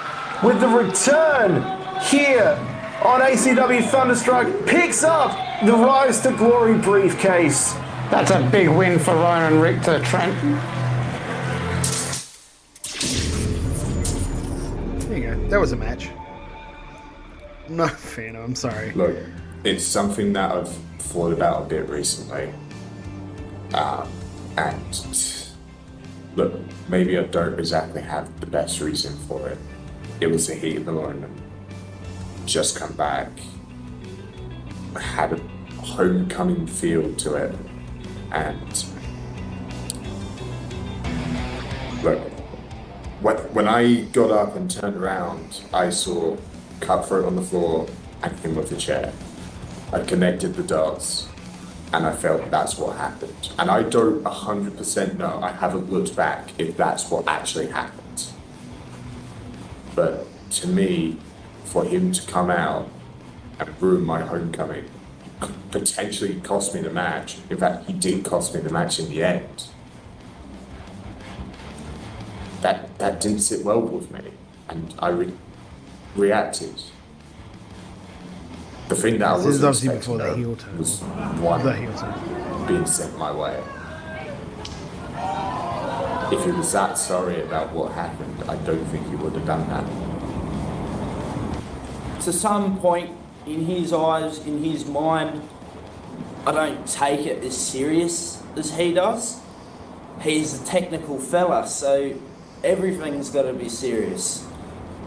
H: with the return here on ACW Thunderstruck picks up the Rise to Glory briefcase.
C: That's a big win for Ronan Richter, Trent.
B: There you go. That was a match. I'm not a fan of, I'm sorry.
M: Look, it's something that I've thought about a bit recently. And look, maybe I don't exactly have the best reason for it. It was the heat of the moment. Just come back. Had a homecoming feel to it. And look, when I got up and turned around, I saw Cutthroat on the floor and him with the chair. I connected the dots and I felt that's what happened. And I don't 100% know, I haven't looked back if that's what actually happened. But to me, for him to come out and ruin my homecoming, could potentially cost me the match. In fact, he did cost me the match in the end. That didn't sit well with me, and I reacted. The thing that I wasn't expecting was one being sent my way. If he was that sorry about what happened, I don't think he would have done that.
N: To some point, in his eyes, in his mind, I don't take it as serious as he does. He's a technical fella, so everything's got to be serious.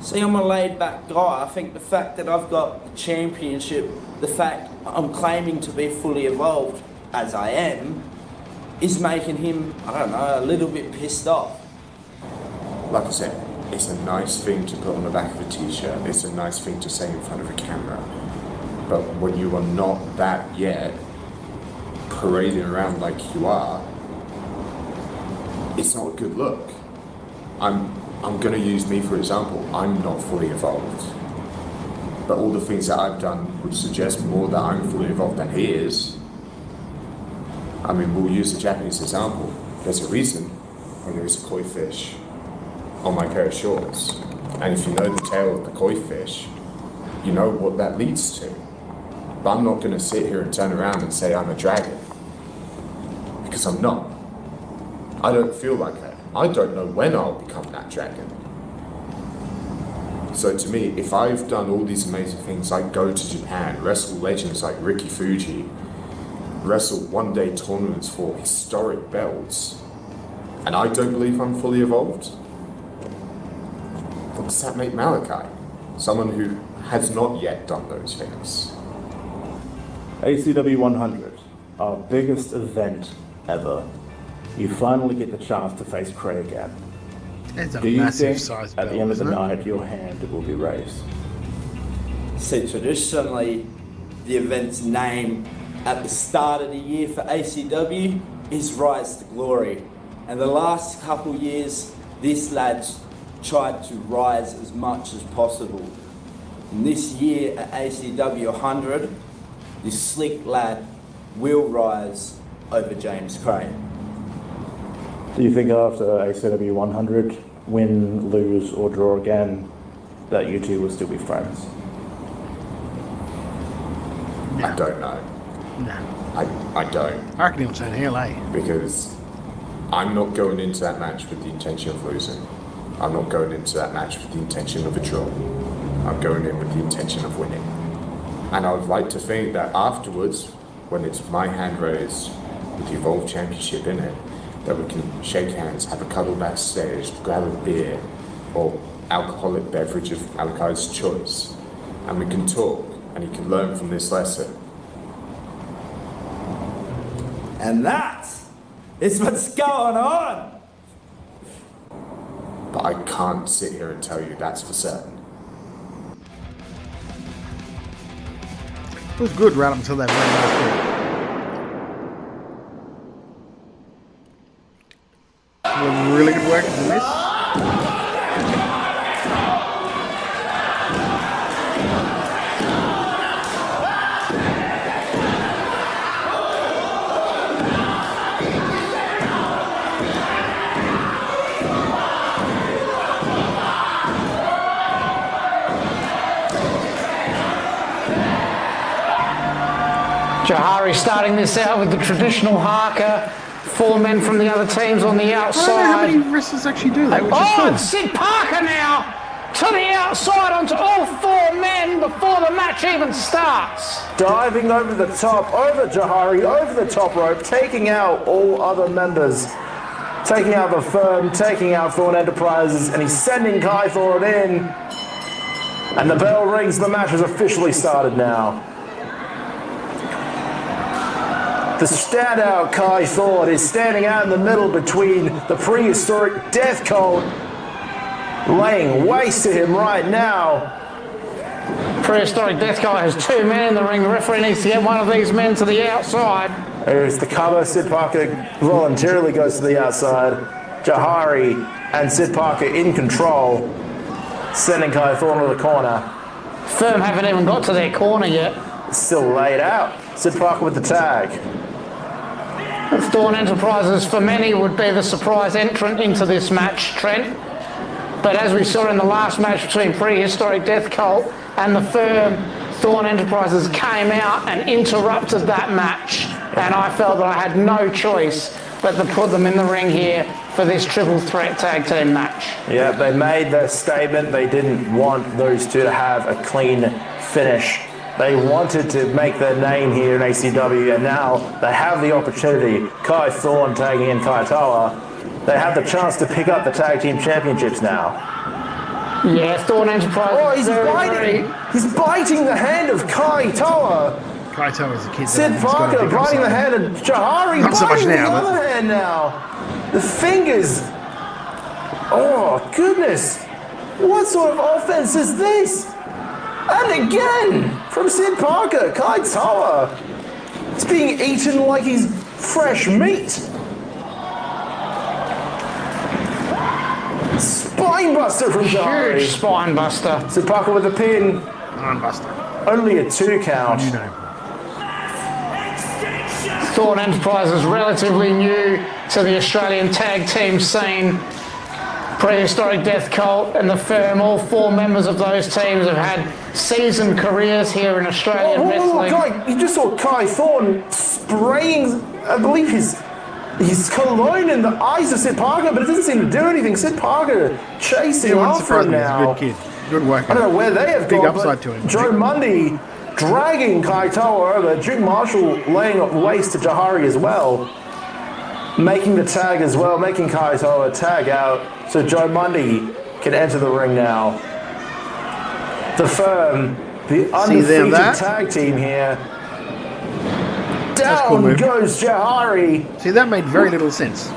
N: See, I'm a laid-back guy. I think the fact that I've got the championship, the fact I'm claiming to be fully evolved, as I am, is making him, I don't know, a little bit pissed off.
M: Like I said, it's a nice thing to put on the back of a t-shirt. It's a nice thing to say in front of a camera. But when you are not that yet, parading around like you are, it's not a good look. I'm going to use me for example. I'm not fully evolved. But all the things that I've done would suggest more that I'm fully evolved than he is. I mean, we'll use the Japanese example. There's a reason when there is a koi fish on my pair of shorts. And if you know the tail of the koi fish, you know what that leads to. But I'm not going to sit here and turn around and say I'm a dragon. Because I'm not. I don't feel like that. I don't know when I'll become that dragon. So to me, if I've done all these amazing things, like go to Japan, wrestle legends like Ricky Fuji, wrestle one-day tournaments for historic belts, and I don't believe I'm fully evolved, what does that make Malachi? Someone who has not yet done those things.
E: ACW 100, our biggest event ever. You finally get the chance to face Craig again.
B: It's a
E: Do you
B: massive
E: think
B: size
E: at
B: belt,
E: the end of the
B: isn't it?
E: night your hand will be raised?
N: See, traditionally, the event's name at the start of the year for ACW is Rise to Glory. And the last couple years, this lad's tried to rise as much as possible. And this year at ACW 100, this slick lad will rise over James Crane.
E: Do you think after ACW 100, win, lose, or draw again, that you two will still be friends?
M: I don't know.
B: No.
M: I don't.
B: I reckon he'll turn heel, eh?
M: Because I'm not going into that match with the intention of losing. I'm not going into that match with the intention of a draw. I'm going in with the intention of winning. And I would like to think that afterwards, when it's my hand raised with the Evolve Championship in it, that we can shake hands, have a cuddle backstage, grab a beer or alcoholic beverage of Malachi's choice, and we can talk and he can learn from this lesson.
N: And that is what's going on.
M: But I can't sit here and tell you that's for certain.
B: It was good right up until that very last bit. Really good work in this.
C: Jahari starting this out with the traditional haka. 4 men from the other teams on the outside.
B: I don't know how many wrestlers actually do that. Which is
C: Oh,
B: good.
C: it's Sid Parker now to the outside onto all 4 men before the match even starts.
H: Diving over the top, over Jahari, over the top rope, taking out all other members. Taking out the firm, taking out Thorn Enterprises, and he's sending Kai Thorn in. And the bell rings, the match has officially started now. The standout Kai Thorn is standing out in the middle between the prehistoric Death Cult, laying waste to him right now.
C: Prehistoric Death Cult has 2 men in the ring. The referee needs to get one of these men to the outside.
H: There's the cover. Sid Parker voluntarily goes to the outside. Jahari and Sid Parker in control, sending Kai Thorn to the corner.
C: Firm haven't even got to their corner yet.
H: Still laid out. Sid Parker with the tag.
C: Thorn Enterprises, for many, would be the surprise entrant into this match, Trent. But as we saw in the last match between Prehistoric Death Cult and the Firm, Thorn Enterprises came out and interrupted that match. And I felt that I had no choice but to put them in the ring here for this triple threat tag team match.
H: Yeah, they made their statement. They didn't want those two to have a clean finish. They wanted to make their name here in ACW, and now they have the opportunity. Kai Thorn tagging in Kai Toa. They have the chance to pick up the tag team championships now.
C: Yeah, Thorn Enterprise.
H: Oh, he's biting! He's biting the hand of Kai Toa.
B: Kai Toa is a kid.
H: Sid Parker biting the hand of Jahari.
B: Not so much
H: biting
B: now,
H: the
B: but
H: other hand now. The fingers. Oh goodness! What sort of offense is this? And again, from Sid Parker, Kai Toa. It's being eaten like he's fresh meat. Spinebuster from Jahari.
C: Huge spinebuster.
H: Sid Parker with a pin.
B: Spinebuster.
H: Only a 2 count.
B: You know.
C: Thorn Enterprises relatively new to the Australian tag team scene. Prehistoric Death Cult and the Firm, all 4 members of those teams have had seasoned careers here in Australian wrestling.
H: Guy, you just saw Kai Thorn spraying, I believe, his cologne in the eyes of Sid Parker, but it doesn't seem to do anything. Sid Parker chasing after him now.
B: He's a good kid. Good work.
H: I don't know where they have
B: Big
H: gone,
B: upside
H: but
B: to him.
H: Joe Mundy dragging Kaitoa over. Duke Marshall laying waste to Jahari as well. Making the tag as well, making Kaitoa tag out so Joe Mundy can enter the ring now. The Firm, the undefeated tag team here. Down cool goes Jahari.
B: See, that made very little sense.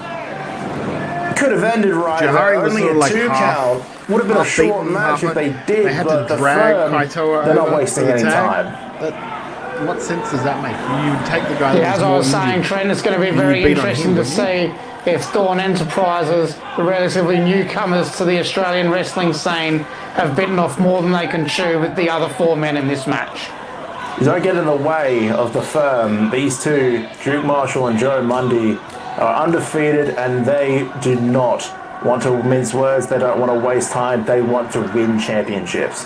H: Could have ended right.
B: Jahari was
H: only
B: sort of
H: a
B: like
H: 2 count. Would have been a short match if they did,
B: they had
H: but
B: to
H: the
B: drag
H: Firm,
B: Kaitoa
H: they're not
B: over
H: wasting
B: the
H: any
B: tag.
H: time.
B: What sense does that make? You take the guy.
C: Yeah, as I was saying, Trent, it's going to be very interesting to see if Thorn Enterprises, the relatively newcomers to the Australian wrestling scene, have bitten off more than they can chew with the other 4 men in this match.
H: You don't get in the way of the Firm. These two, Duke Marshall and Joe Mundy, are undefeated and they do not want to mince words. They don't want to waste time. They want to win championships.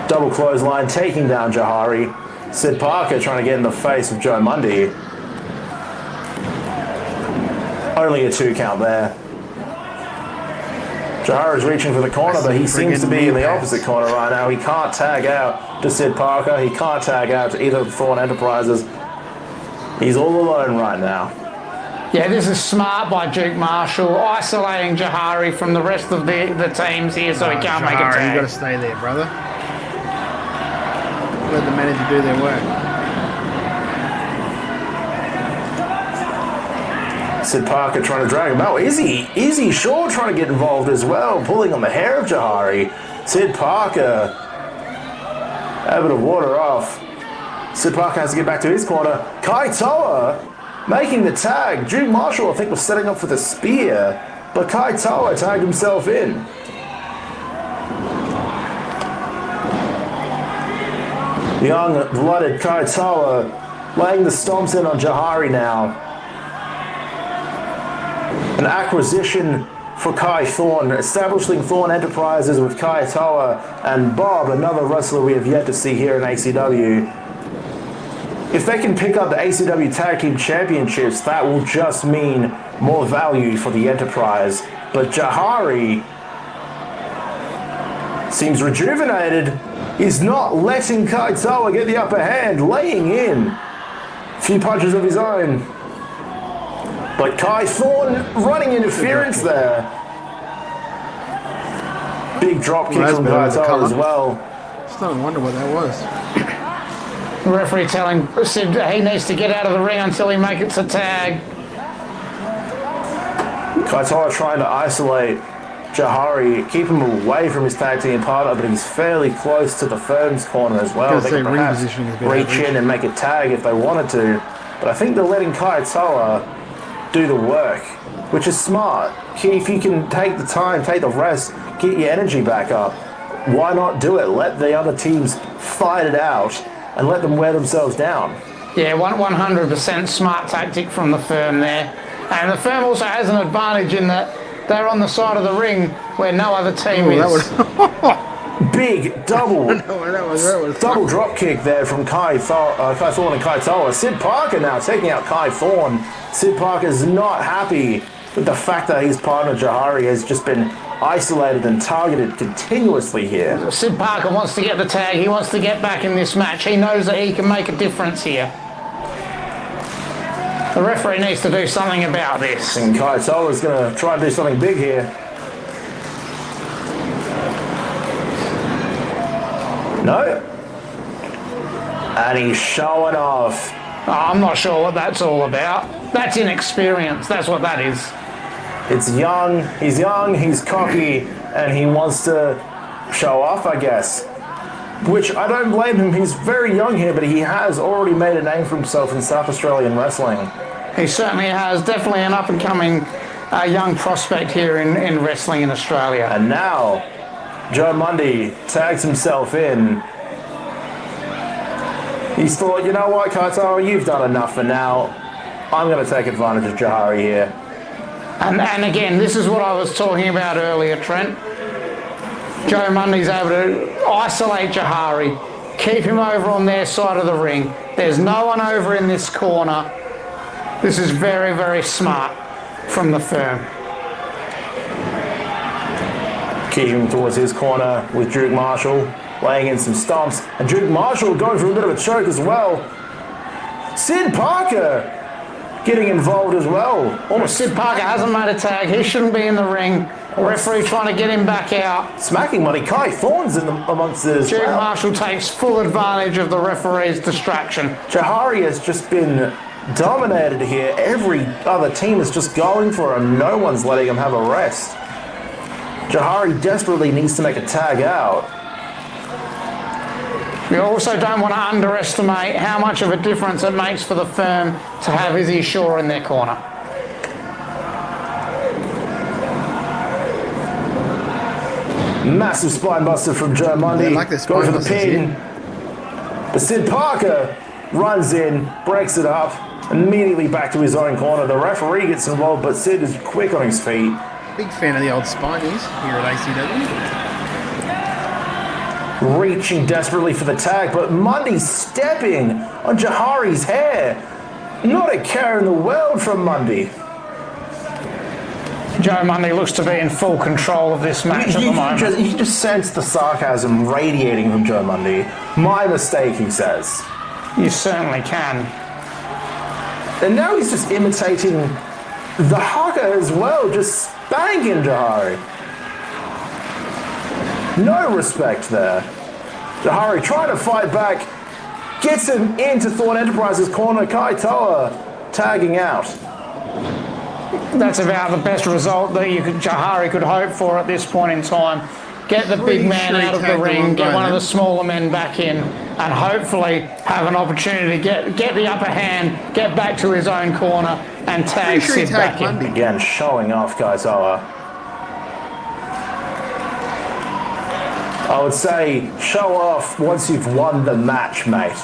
H: Double clothesline, taking down Jahari. Sid Parker trying to get in the face of Joe Mundy. Only a 2 count there. Jahari's reaching for the corner, but he seems to be in the opposite corner right now. He can't tag out to Sid Parker. He can't tag out to either of the Thorn Enterprises. He's all alone right now.
C: Yeah, this is smart by Duke Marshall, isolating Jahari from the rest of the teams here so he can't make a tag.
B: You've got to stay there, brother. Let the manager do their work.
H: Sid Parker trying to drag him out. Izzy Shaw trying to get involved as well, pulling on the hair of Jahari. Sid Parker able to water off. Sid Parker has to get back to his corner. Kaitoa making the tag. Duke Marshall, I think, was setting up for the spear, but Kaitoa tagged himself in. Young-blooded Kaitoa laying the stomps in on Jahari now. An acquisition for Kai Thorn, establishing Thorn Enterprises with Kaitoa and Bob, another wrestler we have yet to see here in ACW. If they can pick up the ACW Tag Team Championships, that will just mean more value for the Enterprise. But Jahari seems rejuvenated. He's not letting Kaitoa get the upper hand, laying in a few punches of his own. But Kai Thorn running interference there. Big drop kick from Kaitoa as well.
B: Starting to wonder what that was.
C: The referee telling Sid he needs to get out of the ring until he makes a tag.
H: Kaitoa trying to isolate Jahari, keep him away from his tag team partner, but he's fairly close to the Firm's corner as well. They can perhaps reach in and make a tag if they wanted to, but I think they're letting Kaitoa do the work, which is smart. If you can take the time, take the rest, get your energy back up, why not do it? Let the other teams fight it out and let them wear themselves down.
C: Yeah, 100% smart tactic from the Firm there. And the Firm also has an advantage in that they're on the side of the ring where no other team is.
H: Big double double drop kick there from Kai Thorn and Kaitoa. Sid Parker now taking out Kai Thorn. Sid Parker is not happy with the fact that his partner Jahari has just been isolated and targeted continuously here.
C: Sid Parker wants to get the tag. He wants to get back in this match. He knows that he can make a difference here. The referee needs to do something about this.
H: And Kaitoa is going to try and do something big here. No. And he's showing off.
C: Oh, I'm not sure what that's all about. That's inexperience. That's what that is.
H: It's young, he's cocky, and he wants to show off, I guess. Which I don't blame him. He's very young here, but he has already made a name for himself in South Australian wrestling.
C: He certainly has. Definitely an up-and-coming young prospect here in wrestling in Australia.
H: And now, Joe Mundy tags himself in. He's thought, you know what, Kaitoa, you've done enough for now. I'm going to take advantage of Jahari here.
C: And again, this is what I was talking about earlier, Trent. Joe Mundy's able to isolate Jahari, keep him over on their side of the ring. There's no one over in this corner. This is very, very smart from the Firm.
H: Keep him towards his corner with Duke Marshall. laying in some stomps. And Duke Marshall going for a bit of a choke as well. Sid Parker getting involved as well.
C: Almost Sid Parker hasn't made a tag. He shouldn't be in the ring. Referee trying to get him back out.
H: Smacking money. Kai Thorne's amongst it as
C: Duke
H: well.
C: Marshall takes full advantage of the referee's distraction.
H: Jahari has just been dominated here. Every other team is just going for him. No one's letting him have a rest. Jahari desperately needs to make a tag out.
C: You also don't want to underestimate how much of a difference it makes for the firm to have Izzy Shaw in their corner.
H: Massive spine buster from Joe Mundy.
B: Like this
H: going for the pin. But Sid Parker runs in, breaks it up, immediately back to his own corner. The referee gets involved, but Sid is quick on his feet.
B: Big fan of the old Spinies here at ACW.
H: Reaching desperately for the tag, but Mundy stepping on Jahari's hair. Not a care in the world from Mundy.
C: Joe Mundy looks to be in full control of this match at the moment.
H: You just sense the sarcasm radiating from Joe Mundy. My mistake, he says.
C: You certainly can.
H: And now he's just imitating the haka as well, just spanking Jahari. No respect there. Jahari trying to fight back, gets him into Thorne Enterprises' corner. Kai Toa tagging out.
C: That's about the best result that Jahari could hope for at this point in time. Get the big man out of the ring, get one of the smaller men back in, and hopefully have an opportunity to get the upper hand, get back to his own corner, and tag Sid back in.
H: Again, showing off Kai Toa. I would say show off once you've won the match, mate.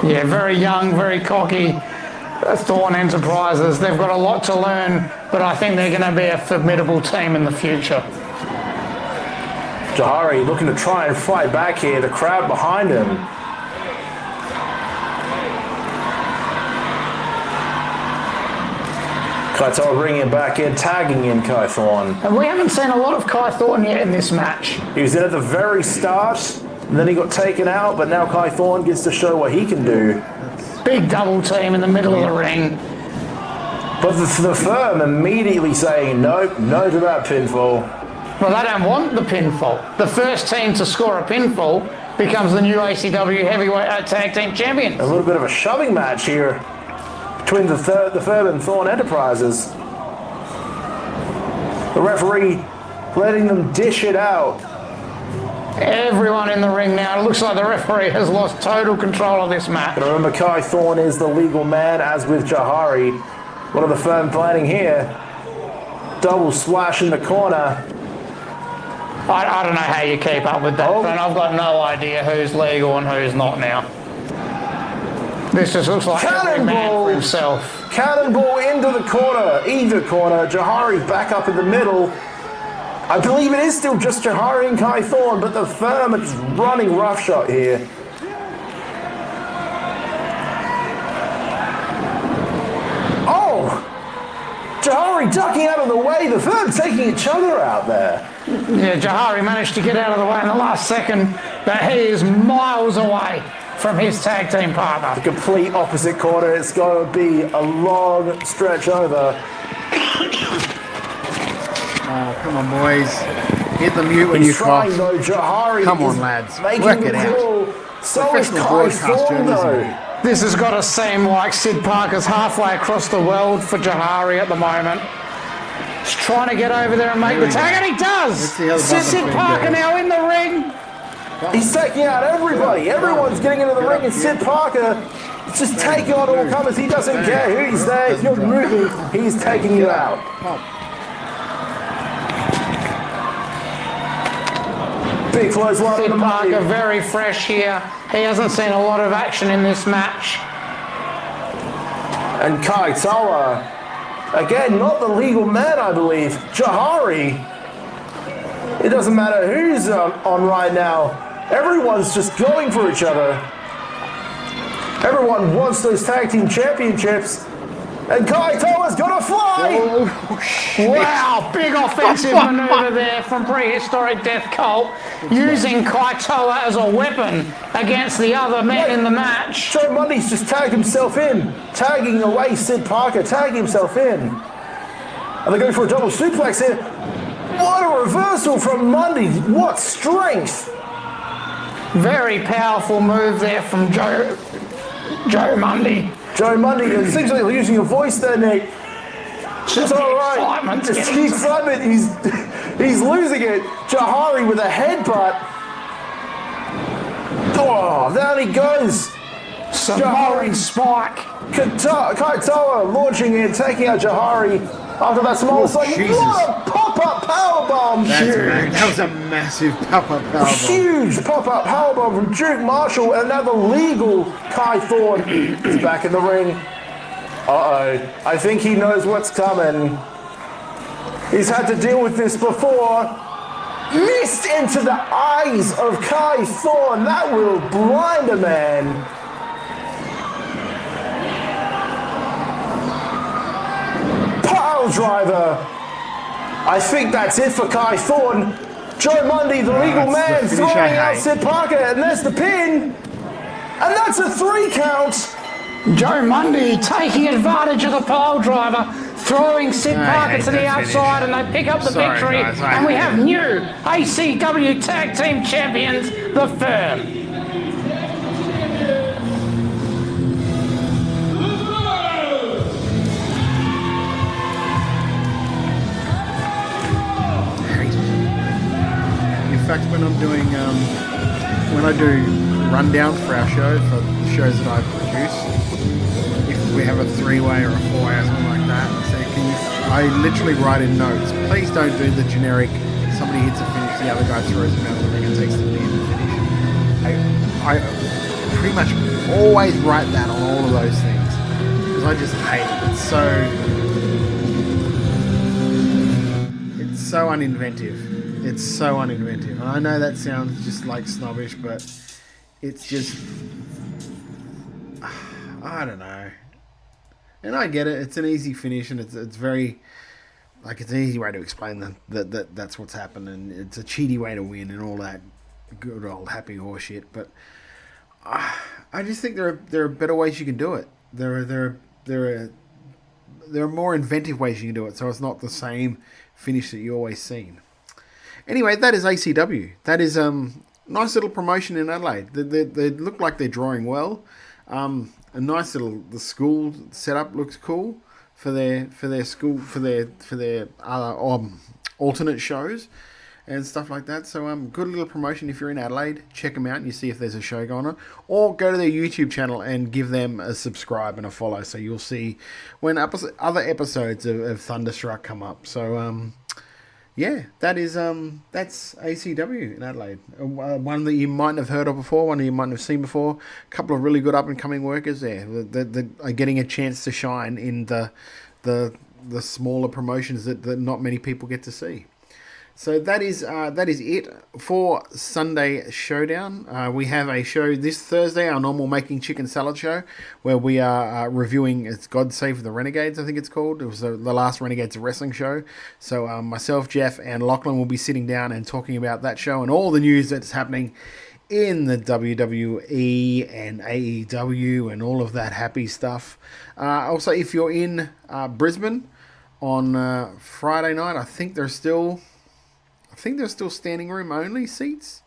C: Yeah, very young, very cocky. Thorne Enterprises, they've got a lot to learn, but I think they're going to be a formidable team in the future.
H: Jahari looking to try and fight back here, the crowd behind him. Kai Toa bringing it back in, tagging in Kai Thorne.
C: And we haven't seen a lot of Kai Thorne yet in this match.
H: He was in at the very start, and then he got taken out, but now Kai Thorne gets to show what he can do.
C: Big double team in the middle of the ring.
H: But the firm immediately saying no to that pinfall.
C: Well, they don't want the pinfall. The first team to score a pinfall becomes the new ACW Heavyweight Tag Team Champion.
H: A little bit of a shoving match here between the firm and Thorne Enterprises. The referee letting them dish it out.
C: Everyone in the ring now. It looks like the referee has lost total control of this match.
H: But remember, Kai Thorne is the legal man, as with Jahari. What are the firm planning here? Double splash in the corner.
C: I don't know how you keep up with that, but I've got no idea who's legal and who's not now. This just looks like every man for himself.
H: Cannonball into the corner, either corner. Jahari back up in the middle. I believe it is still just Jahari and Kai Thorne, but the firm is running roughshod here. Oh! Jahari ducking out of the way, the firm taking each other out there.
C: Yeah, Jahari managed to get out of the way in the last second, but he is miles away from his tag team partner.
H: The complete opposite corner. It's going to be a long stretch over.
B: Oh, come on, boys. Hit the mute when you cough.
H: Though, Jahari
B: come on, lads.
H: Work
B: it out.
H: So is Kai Thorne, though.
C: This has got to seem like Sid Parker's halfway across the world for Jahari at the moment. He's trying to get over there and make the tag, and he does! Sid Parker now in the ring.
H: He's taking out everybody. Everyone's getting into the ring, and Sid Parker is just taking on all comers. He doesn't care who's there. If you're moving, he's taking you out. Big clothesline.
C: Sid Parker very fresh here. He hasn't seen a lot of action in this match.
H: And Kai Toa, again, not the legal man, I believe. Jahari. It doesn't matter who's on right now. Everyone's just going for each other. Everyone wants those tag team championships. And Kaito's gonna fly!
C: Wow, big offensive maneuver there from Prehistoric Death Cult, using Kaitoa as a weapon against the other men in the match.
H: Joe Mundy's just tagged himself in, tagging away Sid Parker, tagging himself in. And they're going for a double suplex here. What a reversal from Mundy. What strength.
C: Very powerful move there from Joe Mundy.
H: Joe Mundy, it seems like you're using your voice there, Nick. It's all right. It's the excitement. He's losing it. Jahari with a headbutt. Oh, down he goes.
C: Jahari spike.
H: Kaitoa launching in, taking out Jahari after that small side. What a pop-up powerbomb!
B: That was a massive pop-up powerbomb.
H: Huge pop-up powerbomb from Duke Marshall, and now the legal Kai Thorne is back in the ring. Uh-oh. I think he knows what's coming. He's had to deal with this before. Missed into the eyes of Kai Thorne. That will blind a man. Pile driver. I think that's it for Kai Thorne. Joe Mundy, the legal man, throwing out Sid Parker, and there's the pin. And that's a 3 count.
C: Joe Mundy taking advantage of the pile driver, throwing Sid Parker to the outside, and they pick up the victory. And we have new ACW Tag Team Champions, The Firm.
B: In fact, when I'm doing, when I do rundowns for our show, for the shows that I produce, if we have a 3-way or a 4-way or something like that, I literally write in notes, please don't do the generic, somebody hits a finish, the other guy throws him out of the ring and takes the pin and finish. I pretty much always write that on all of those things, because I just hate it. It's so uninventive. It's so uninventive. I know that sounds just like snobbish, but it's just, I don't know. And I get it. It's an easy finish, and it's very, like, it's an easy way to explain that that's what's happened, and it's a cheaty way to win, and all that good old happy horse shit. But I just think there are better ways you can do it. There are more inventive ways you can do it, so it's not the same finish that you always seen. Anyway, that is ACW. That is nice little promotion in Adelaide. They look like they're drawing well. A nice little, the school setup looks cool for their school, for their alternate shows and stuff like that. So good little promotion. If you're in Adelaide, check them out and you see if there's a show going on, or go to their YouTube channel and give them a subscribe and a follow, so you'll see when other episodes of Thunderstruck come up. So yeah, that's ACW in Adelaide. One that you might have heard of before, one that you might have seen before. A couple of really good up-and-coming workers there that are getting a chance to shine in the smaller promotions that not many people get to see. So that is it for Sunday Showdown. We have a show this Thursday, our normal Making Chicken Salad show, where we are reviewing, it's God Save the Renegades, I think it's called. It was the last Renegades of Wrestling show. So myself, Jeff, and Lachlan will be sitting down and talking about that show and all the news that's happening in the WWE and AEW and all of that happy stuff. Also, if you're in Brisbane on Friday night, I think there's still standing room only seats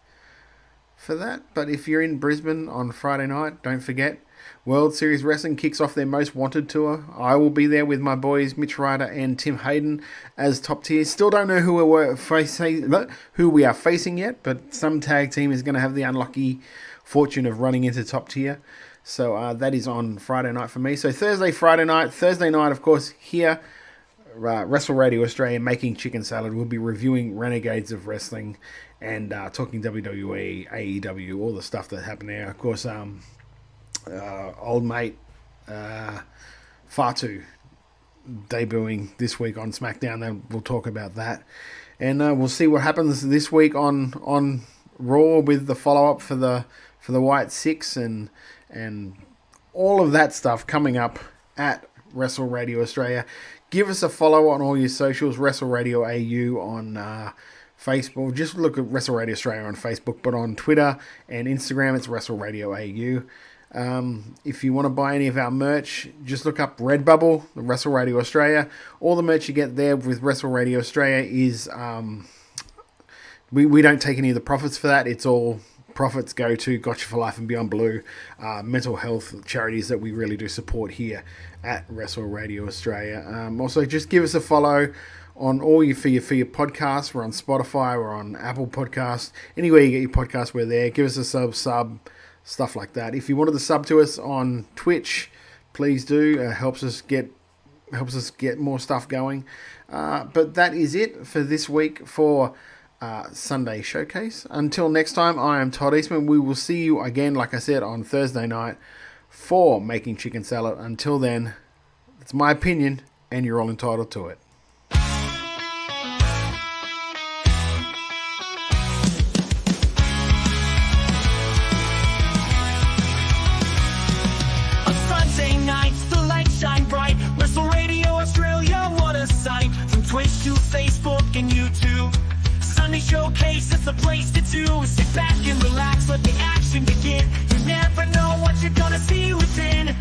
B: for that. But if you're in Brisbane on Friday night, don't forget, World Series Wrestling kicks off their Most Wanted tour. I will be there with my boys Mitch Ryder and Tim Hayden as top tier. Still don't know who we are facing yet, but some tag team is going to have the unlucky fortune of running into top tier. So that is on Friday night for me. So Friday night, of course, here, Wrestle Radio Australia, Making Chicken Salad. We'll be reviewing Renegades of Wrestling and talking WWE, AEW, all the stuff that happened there. Of course, old mate Fatu debuting this week on SmackDown. Then we'll talk about that, and we'll see what happens this week on Raw with the follow up for the White Six and all of that stuff coming up at Wrestle Radio Australia. Give us a follow on all your socials, Wrestle Radio AU on Facebook. Just look at Wrestle Radio Australia on Facebook, but on Twitter and Instagram, it's Wrestle Radio AU. If you want to buy any of our merch, just look up Redbubble, the Wrestle Radio Australia. All the merch you get there with Wrestle Radio Australia is, we don't take any of the profits for that. It's all profits go to Gotcha for Life and Beyond Blue, mental health charities that we really do support here at Wrestle Radio Australia. Also, just give us a follow on all your for your podcasts. We're on Spotify, we're on Apple Podcasts. Anywhere you get your podcasts, we're there. Give us a sub, stuff like that. If you wanted to sub to us on Twitch, please do. Helps us get more stuff going. But that is it for this week for Sunday Showcase. Until next time, I am Todd Eastman. We will see you again, like I said, on Thursday night for Making Chicken Salad. Until then, it's my opinion, and you're all entitled to it.
A: On Sunday nights, the lights shine bright. Wrestle Radio Australia, what a sight. From Twitch to Facebook and YouTube, Sunday Showcase is the place to do. Sit back and relax, let the action begin. You never know what you're gonna see within.